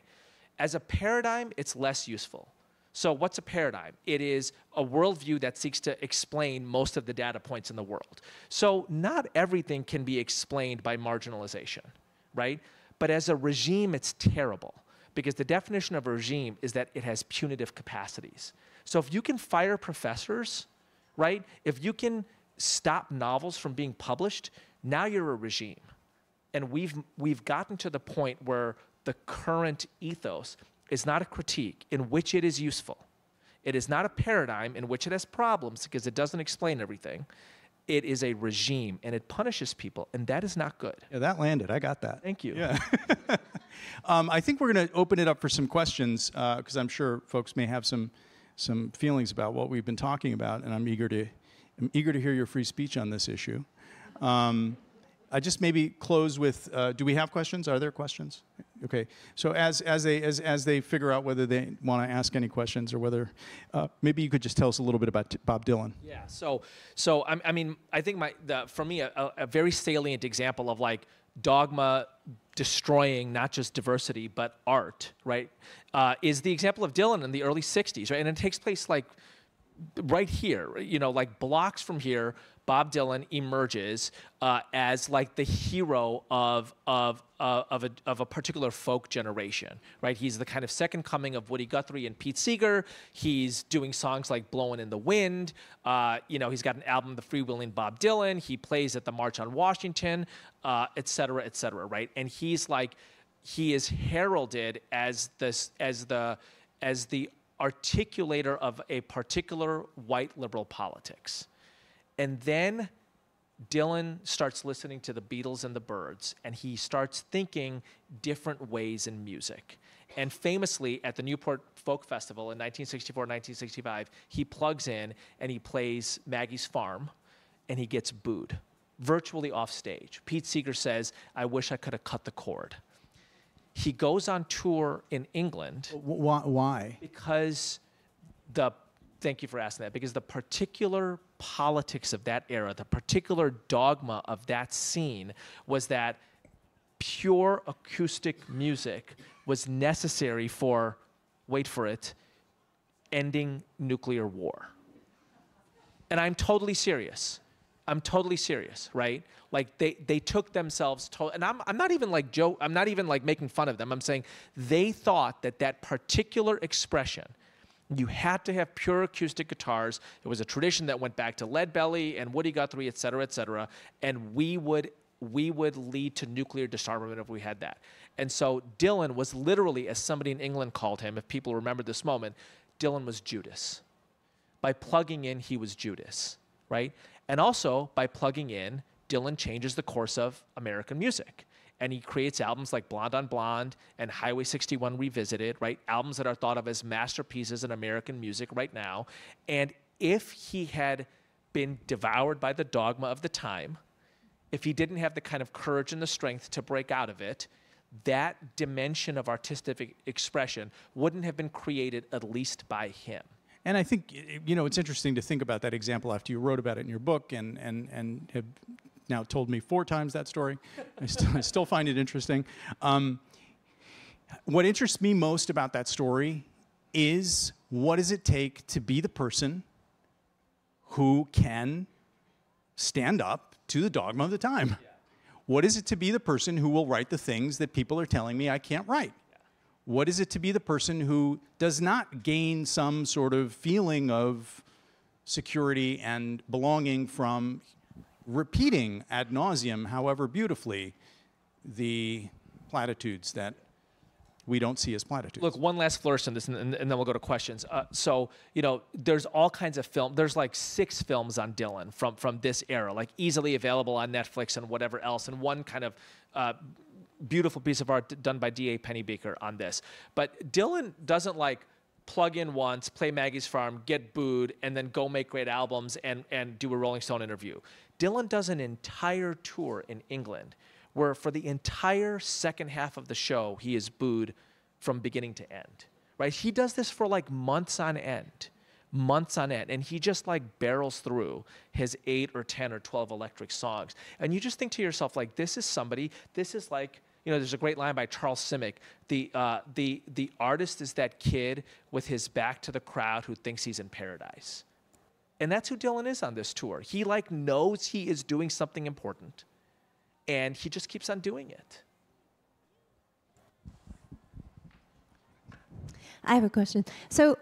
As a paradigm, it's less useful. So what's a paradigm? It is a worldview that seeks to explain most of the data points in the world. So not everything can be explained by marginalization, right? But as a regime, it's terrible. Because the definition of a regime is that it has punitive capacities. So if you can fire professors, right? If you can stop novels from being published, now you're a regime. And we've gotten to the point where the current ethos is not a critique in which it is useful. It is not a paradigm in which it has problems because it doesn't explain everything. It is a regime, and it punishes people, and that is not good. Yeah, that landed. I got that. Thank you. Yeah. I think we're going to open it up for some questions because I'm sure folks may have some feelings about what we've been talking about, and I'm eager to hear your free speech on this issue. I just maybe close with, do we have questions? Are there questions? Okay. So as they figure out whether they want to ask any questions or whether maybe you could just tell us a little bit about Bob Dylan. Yeah. So I mean, I think for me a very salient example of like dogma destroying not just diversity but art, right? Is the example of Dylan in the early '60s, right? And it takes place like right here, you know, like blocks from here. Bob Dylan emerges as like the hero of a particular folk generation, right? He's the kind of second coming of Woody Guthrie and Pete Seeger. He's doing songs like "Blowin' in the Wind." You know, he's got an album, "The Freewheeling Bob Dylan." He plays at the March on Washington, et cetera, right? And he's like, he is heralded as the articulator of a particular white liberal politics. And then Dylan starts listening to the Beatles and the Byrds, and he starts thinking different ways in music. And famously, at the Newport Folk Festival in 1964, 1965, he plugs in and he plays Maggie's Farm, and he gets booed, virtually off stage. Pete Seeger says, "I wish I could have cut the cord." He goes on tour in England. Why? Because thank you for asking that, because the particular politics of that era, the particular dogma of that scene was that pure acoustic music was necessary for, wait for it, ending nuclear war. And I'm totally serious. Right? Like they took themselves and I'm not even like I'm not even like making fun of them. I'm saying they thought that particular expression, you had to have pure acoustic guitars. It was a tradition that went back to Leadbelly and Woody Guthrie, et cetera, and we would lead to nuclear disarmament if we had that. And so Dylan was literally, as somebody in England called him, if people remember this moment, Dylan was Judas. By plugging in, he was Judas, right? And also, by plugging in, Dylan changes the course of American music. And he creates albums like Blonde on Blonde and Highway 61 Revisited, right? Albums that are thought of as masterpieces in American music right now. And if he had been devoured by the dogma of the time, if he didn't have the kind of courage and the strength to break out of it, that dimension of artistic expression wouldn't have been created at least by him. And I think, you know, it's interesting to think about that example after you wrote about it in your book and have now told me 4 times that story. I still find it interesting. What interests me most about that story is, what does it take to be the person who can stand up to the dogma of the time? Yeah. What is it to be the person who will write the things that people are telling me I can't write? Yeah. What is it to be the person who does not gain some sort of feeling of security and belonging from repeating ad nauseum, however beautifully, the platitudes that we don't see as platitudes? Look, one last flourish on this, and then we'll go to questions. So, you know, there's all kinds of film. There's like 6 films on Dylan from this era, like easily available on Netflix and whatever else, and one kind of beautiful piece of art done by D.A. Pennebaker on this. But Dylan doesn't like plug in once, play Maggie's Farm, get booed, and then go make great albums and do a Rolling Stone interview. Dylan does an entire tour in England where for the entire second half of the show, he is booed from beginning to end, right? He does this for like months on end, and he just like barrels through his 8 or 10 or 12 electric songs. And you just think to yourself, like, this is like, you know, there's a great line by Charles Simic. The artist is that kid with his back to the crowd who thinks he's in paradise. And that's who Dylan is on this tour. He like knows he is doing something important, and he just keeps on doing it. I have a question. So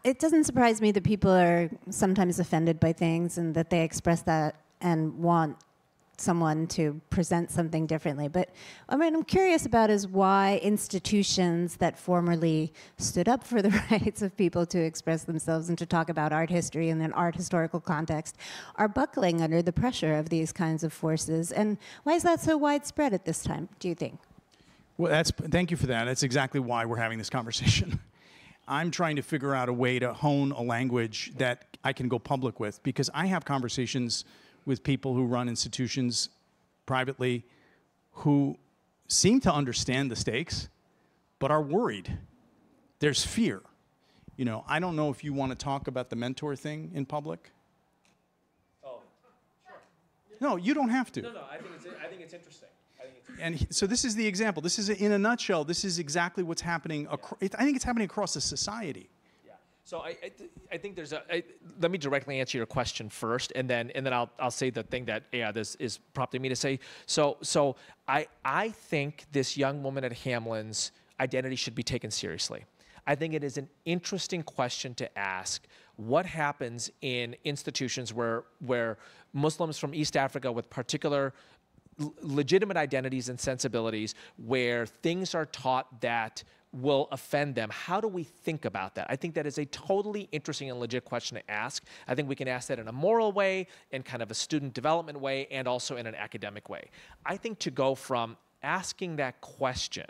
it doesn't surprise me that people are sometimes offended by things and that they express that and want someone to present something differently. But what I'm curious about is why institutions that formerly stood up for the rights of people to express themselves and to talk about art history in an art historical context are buckling under the pressure of these kinds of forces. And why is that so widespread at this time, do you think? Well, thank you for that. That's exactly why we're having this conversation. I'm trying to figure out a way to hone a language that I can go public with, because I have conversations with people who run institutions privately who seem to understand the stakes, but are worried. There's fear. You know, I don't know if you want to talk about the mentor thing in public. Oh, sure. No, you don't have to. No, I think it's interesting. And so this is the example. This is, in a nutshell, this is exactly what's happening. I think it's happening across the society. Yeah. So I think there's let me directly answer your question first, and then I'll say the thing that this is prompting me to say. So I think this young woman at Hamlin's identity should be taken seriously. I think it is an interesting question to ask. What happens in institutions where Muslims from East Africa with particular legitimate identities and sensibilities, where things are taught that will offend them? How do we think about that? I think that is a totally interesting and legit question to ask. I think we can ask that in a moral way, in kind of a student development way, and also in an academic way. I think to go from asking that question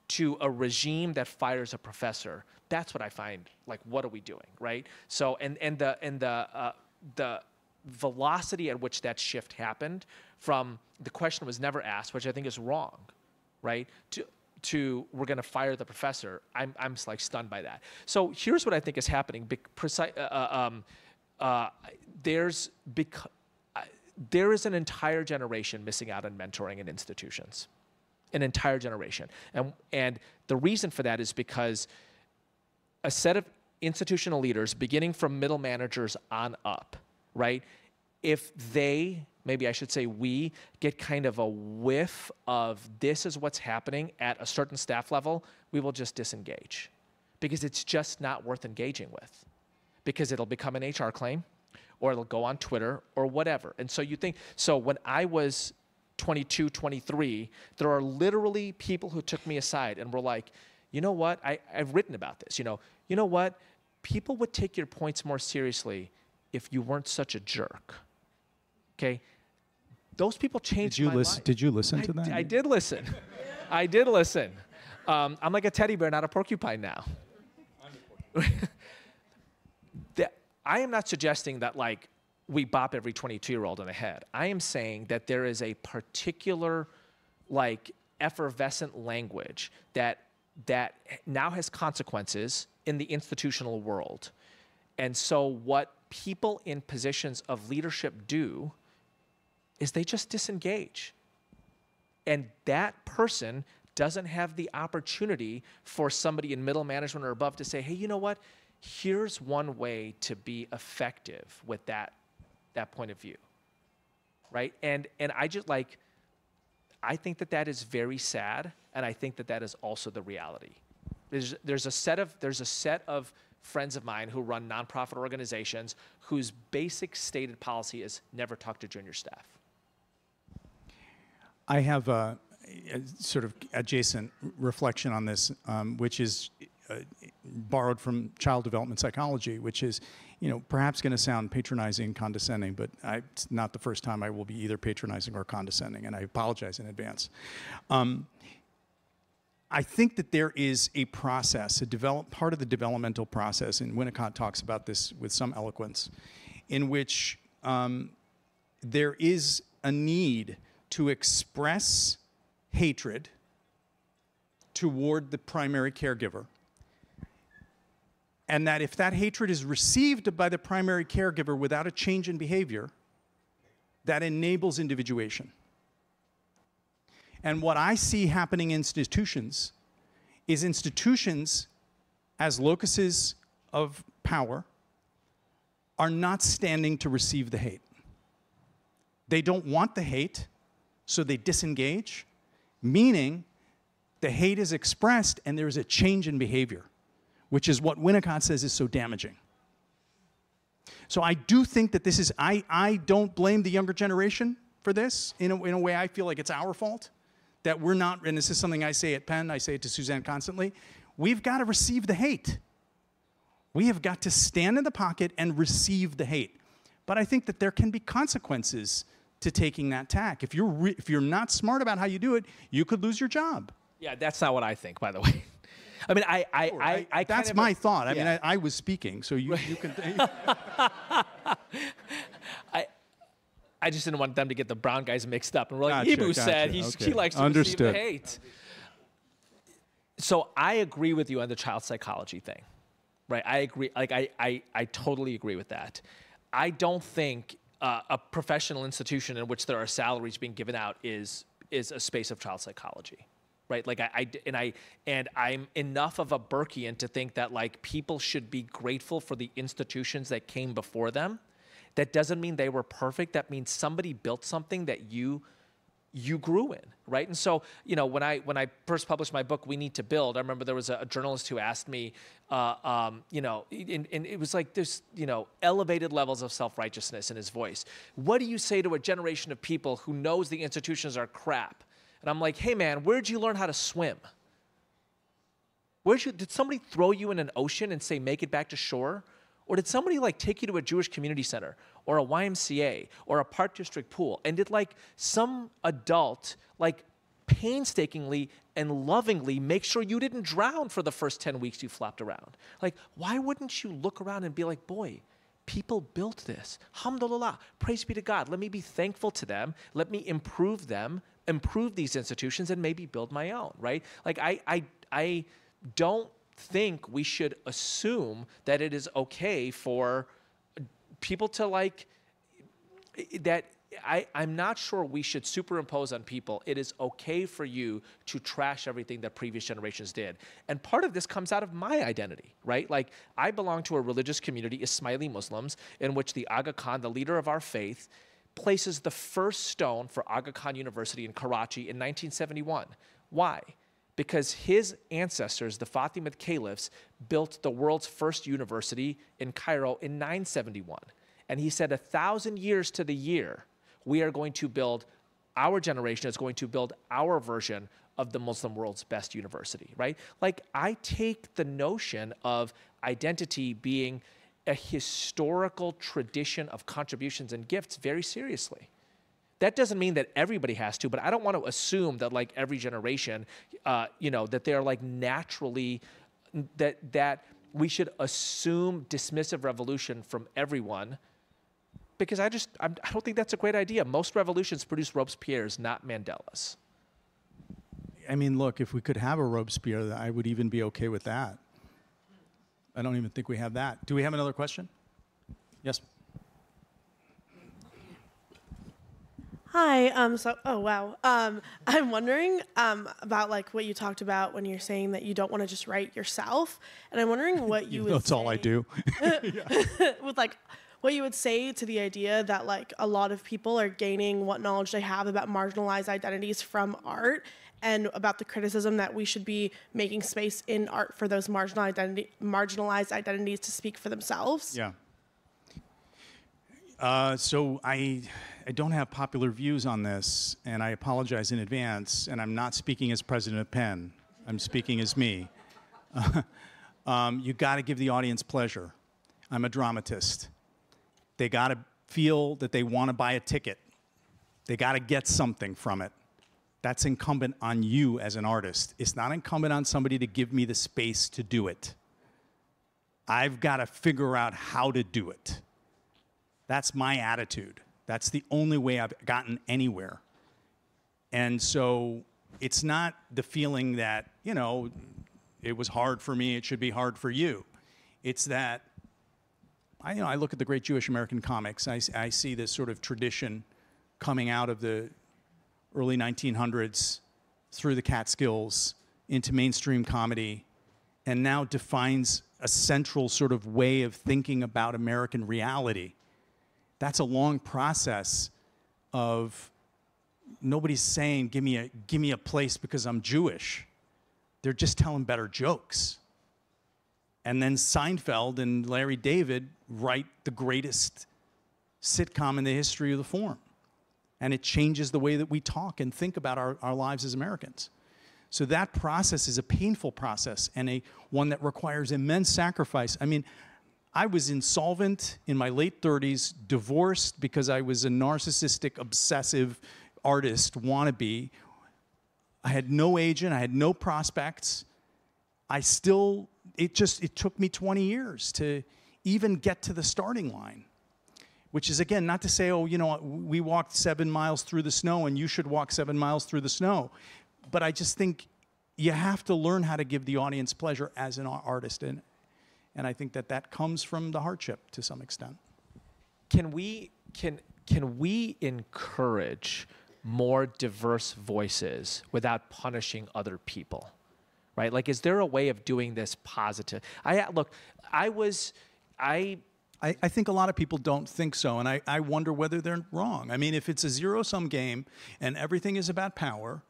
to a regime that fires a professor, that's what I find, like, what are we doing, right? So, and the velocity at which that shift happened from the question was never asked, which I think is wrong, right? To we're going to fire the professor. I'm like stunned by that. So here's what I think is happening. There is an entire generation missing out on mentoring in institutions, an entire generation, and the reason for that is because a set of institutional leaders, beginning from middle managers on up, right? If they, maybe I should say we, get kind of a whiff of this is what's happening at a certain staff level, we will just disengage because it's just not worth engaging with, because it'll become an HR claim or it'll go on Twitter or whatever. And so you think, so when I was 22, 23, there are literally people who took me aside and were like, you know what, I've written about this, you know what, people would take your points more seriously if you weren't such a jerk. Okay, those people changed my life. Did you listen to that? I did listen. I did listen. I'm like a teddy bear, not a porcupine now. I am not suggesting that like we bop every 22-year-old in the head. I am saying that there is a particular like effervescent language that now has consequences in the institutional world. And so what people in positions of leadership do is they just disengage. And that person doesn't have the opportunity for somebody in middle management or above to say, hey, you know what? Here's one way to be effective with that point of view, right? And I just like, I think that is very sad, and I think that is also the reality. There's a set of friends of mine who run nonprofit organizations whose basic stated policy is never talk to junior staff. I have a sort of adjacent reflection on this, which is borrowed from child development psychology, which is, perhaps going to sound patronizing and condescending, but it's not the first time I will be either patronizing or condescending, and I apologize in advance. I think that there is a process, part of the developmental process, and Winnicott talks about this with some eloquence, in which there is a need to express hatred toward the primary caregiver, and that if that hatred is received by the primary caregiver without a change in behavior, that enables individuation. And what I see happening in institutions is institutions, as locuses of power, are not standing to receive the hate. They don't want the hate, so they disengage, meaning the hate is expressed and there is a change in behavior, which is what Winnicott says is so damaging. So I do think that this is, I don't blame the younger generation for this. In a way, I feel like it's our fault that we're not, and this is something I say at Penn, I say it to Suzanne constantly, we've got to receive the hate. We have got to stand in the pocket and receive the hate. But I think that there can be consequences to taking that tack. If you're not smart about how you do it, you could lose your job. Yeah, that's not what I think, by the way. I mean, I that's kind of my thought. I yeah. mean, I was speaking, so you can. I just didn't want them to get the brown guys mixed up. And we're like, Gotcha, Eboo said okay. he likes to receive the hate. So I agree with you on the child psychology thing, right? I agree. Like I totally agree with that. I don't think a professional institution in which there are salaries being given out is a space of child psychology, right? Like I'm enough of a Burkean to think that like people should be grateful for the institutions that came before them. That doesn't mean they were perfect. That means somebody built something that you grew in, right? And so, you know, when I first published my book, We Need to Build, I remember there was a journalist who asked me, you know, and it was like this, you know, elevated levels of self-righteousness in his voice. What do you say to a generation of people who knows the institutions are crap? And I'm like, hey man, where'd you learn how to swim? Did somebody throw you in an ocean and say, make it back to shore? Or did somebody like take you to a Jewish community center or a YMCA or a Park District pool? And did like some adult like painstakingly and lovingly make sure you didn't drown for the first 10 weeks you flopped around? Like, why wouldn't you look around and be like, boy, people built this. Alhamdulillah, praise be to God. Let me be thankful to them. Let me improve these institutions and maybe build my own, right? Like I don't think we should assume that it is okay for people to like that. I'm not sure we should superimpose on people. It is okay for you to trash everything that previous generations did. And part of this comes out of my identity, right? Like I belong to a religious community, Ismaili Muslims, in which the Aga Khan, the leader of our faith, places the first stone for Aga Khan University in Karachi in 1971. Why? Because his ancestors, the Fatimid caliphs, built the world's first university in Cairo in 971. And he said 1,000 years to the year, we are going to build, our generation is going to build our version of the Muslim world's best university, right? Like I take the notion of identity being a historical tradition of contributions and gifts very seriously. That doesn't mean that everybody has to, but I don't want to assume that like every generation, you know, that they're like naturally, that we should assume dismissive revolution from everyone, because I don't think that's a great idea. Most revolutions produce Robespierres, not Mandelas. I mean, look, if we could have a Robespierre, I would even be okay with that. I don't even think we have that. Do we have another question? Yes. Hi. Oh wow. I'm wondering about like what you talked about when you're saying that you don't want to just write yourself, and I'm wondering what you would. That's all I do. With like what you would say to the idea that like a lot of people are gaining what knowledge they have about marginalized identities from art, and about the criticism that we should be making space in art for those marginalized identities to speak for themselves. Yeah. So I don't have popular views on this, and I apologize in advance, and I'm not speaking as president of Penn. I'm speaking as me. You got to give the audience pleasure. I'm a dramatist. They got to feel that they want to buy a ticket. They got to get something from it. That's incumbent on you as an artist. It's not incumbent on somebody to give me the space to do it. I've got to figure out how to do it. That's my attitude. That's the only way I've gotten anywhere. And so it's not the feeling that, you know, it was hard for me, it should be hard for you. It's that, I look at the great Jewish American comics. I see this sort of tradition coming out of the early 1900s through the Catskills into mainstream comedy, and now defines a central sort of way of thinking about American reality. That's a long process of nobody's saying, give me a place because I'm Jewish. They're just telling better jokes. And then Seinfeld and Larry David write the greatest sitcom in the history of the form. And it changes the way that we talk and think about our lives as Americans. So that process is a painful process, and one that requires immense sacrifice. I mean, I was insolvent in my late 30s, divorced because I was a narcissistic, obsessive artist wannabe. I had no agent, I had no prospects. It took me 20 years to even get to the starting line, which is, again, not to say, oh, you know, we walked 7 miles through the snow and you should walk 7 miles through the snow. But I just think you have to learn how to give the audience pleasure as an artist, and I think that comes from the hardship to some extent. Can we encourage more diverse voices without punishing other people, right? Like, is there a way of doing this positive? I think a lot of people don't think so, and I wonder whether they're wrong. I mean, if it's a zero-sum game and everything is about power,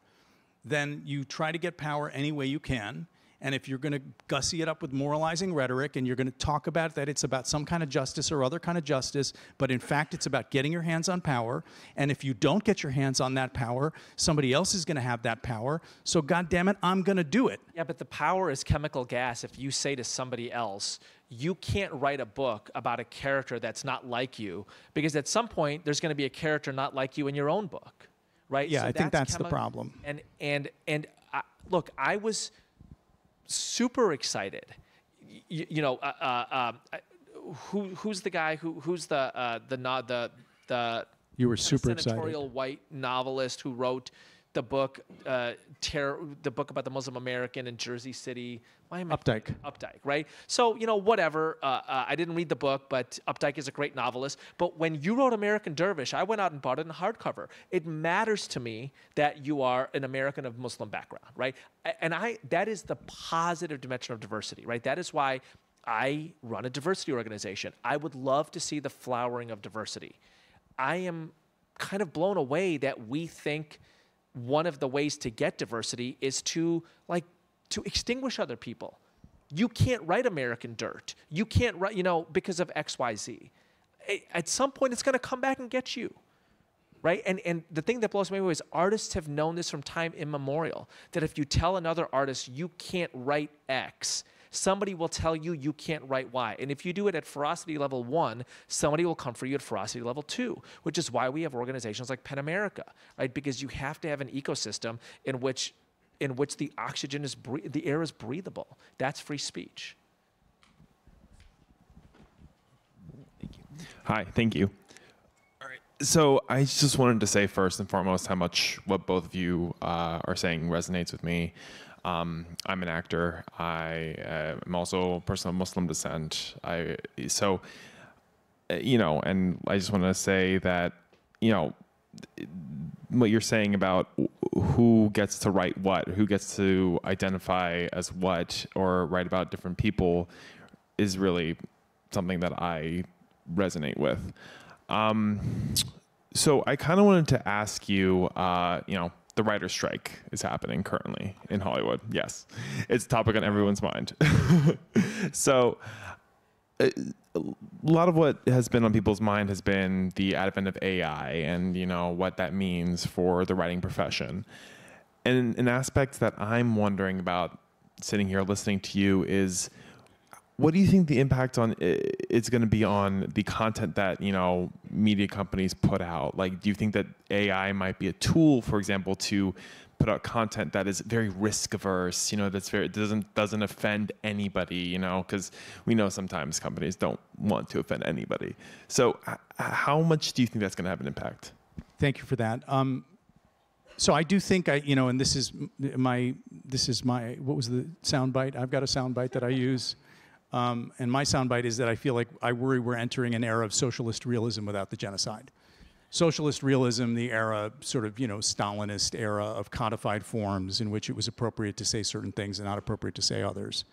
then you try to get power any way you can. And if you're going to gussy it up with moralizing rhetoric and you're going to talk about that it's about some kind of justice or other kind of justice, but in fact it's about getting your hands on power, and if you don't get your hands on that power, somebody else is going to have that power, so God damn it, I'm going to do it. Yeah, but the power is chemical gas. If you say to somebody else, you can't write a book about a character that's not like you, because at some point there's going to be a character not like you in your own book, right? Yeah, so I think that's the problem. And look, I was super excited. Who's the guy who's the you were super excited. Senatorial white novelist who wrote the book the book about the Muslim American in Jersey City. Why am I Updike. Updike, right? So, whatever. I didn't read the book, but Updike is a great novelist. But when you wrote American Dervish, I went out and bought it in hardcover. It matters to me that you are an American of Muslim background, right? And that is the positive dimension of diversity, right? That is why I run a diversity organization. I would love to see the flowering of diversity. I am kind of blown away that we think one of the ways to get diversity is to extinguish other people. You can't write American Dirt. You can't write, because of X, Y, Z. At some point, it's going to come back and get you, right? And the thing that blows me away is artists have known this from time immemorial, that if you tell another artist you can't write X, somebody will tell you you can't write Y. And if you do it at ferocity level 1, somebody will come for you at ferocity level 2, which is why we have organizations like PEN America, right? Because you have to have an ecosystem in which the oxygen is, the air is breathable. That's free speech. Thank you. Hi, thank you. All right. So I just wanted to say first and foremost how much what both of you are saying resonates with me. I'm an actor. I am also a person of Muslim descent. And I just want to say that, what you're saying about who gets to write what, who gets to identify as what, or write about different people is really something that I resonate with. So I kind of wanted to ask you, the writer's strike is happening currently in Hollywood. Yes, it's a topic on everyone's mind. So a lot of what has been on people's mind has been the advent of AI and, what that means for the writing profession. And an aspect that I'm wondering about sitting here listening to you is, what do you think the impact on it's going to be on the content that, media companies put out? Like, do you think that AI might be a tool, for example, to put out content that is very risk averse, that's doesn't offend anybody, because we know sometimes companies don't want to offend anybody. So how much do you think that's going to have an impact? Thank you for that. So I do think and this is my what was the soundbite? I've got a soundbite that I use. And my soundbite is that I feel like I worry we're entering an era of socialist realism without the genocide. Socialist realism, the era, sort of, Stalinist era of codified forms in which it was appropriate to say certain things and not appropriate to say others.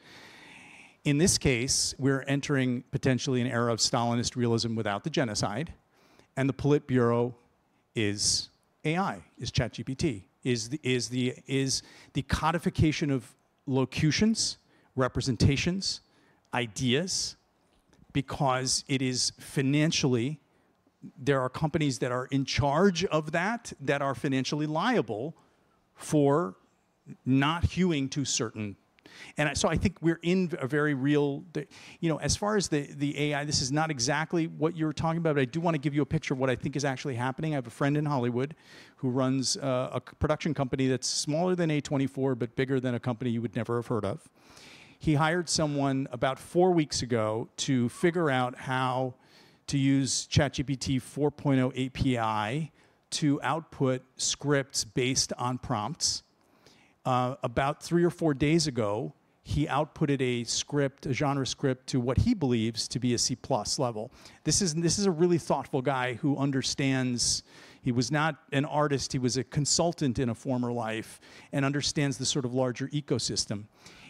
In this case, we're entering potentially an era of Stalinist realism without the genocide, and the Politburo is AI, is ChatGPT, is the codification of locutions, representations, ideas, because it is financially, there are companies that are in charge of that are financially liable for not hewing to certain. And so I think we're in a very real, as far as the AI, this is not exactly what you're talking about, but I do want to give you a picture of what I think is actually happening. I have a friend in Hollywood who runs a production company that's smaller than A24, but bigger than a company you would never have heard of. He hired someone about 4 weeks ago to figure out how to use ChatGPT 4.0 API to output scripts based on prompts. about 3 or 4 days ago, he outputted a script, a genre script, to what he believes to be a C+ level. This is a really thoughtful guy who understands. He was not an artist, he was a consultant in a former life and understands the sort of larger ecosystem.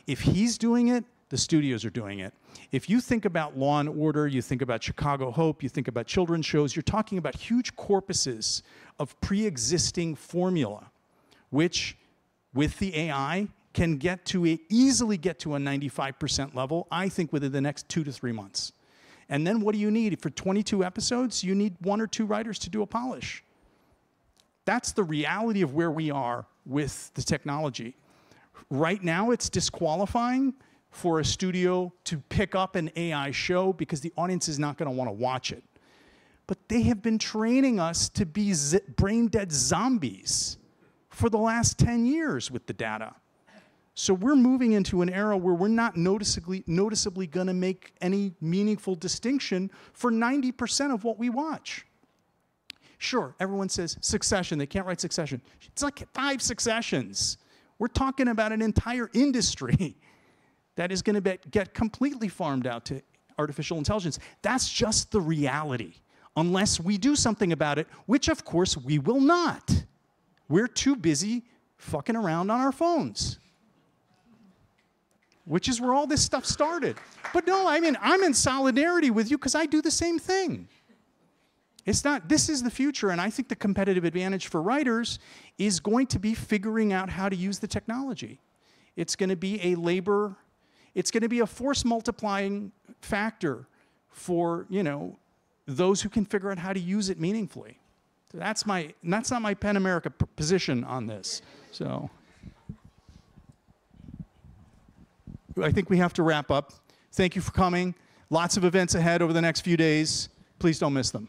If he's doing it, the studios are doing it. If you think about Law & Order, you think about Chicago Hope, you think about children's shows, you're talking about huge corpuses of pre-existing formula, which with the AI can easily get to a 95% level, I think, within the next 2 to 3 months. And then what do you need? For 22 episodes, you need 1 or 2 writers to do a polish. That's the reality of where we are with the technology. Right now, it's disqualifying for a studio to pick up an AI show because the audience is not going to want to watch it. But they have been training us to be brain-dead zombies for the last 10 years with the data. So we're moving into an era where we're not noticeably going to make any meaningful distinction for 90% of what we watch. Sure, everyone says Succession, they can't write Succession. It's like 5 Successions. We're talking about an entire industry that is going to get completely farmed out to artificial intelligence. That's just the reality, unless we do something about it, which of course we will not. We're too busy fucking around on our phones, which is where all this stuff started. But no, I mean, I'm in solidarity with you because I do the same thing. This is the future, and I think the competitive advantage for writers is going to be figuring out how to use the technology. It's going to be it's going to be a force multiplying factor for, those who can figure out how to use it meaningfully. That's not my PEN America position on this. So I think we have to wrap up. Thank you for coming. Lots of events ahead over the next few days. Please don't miss them.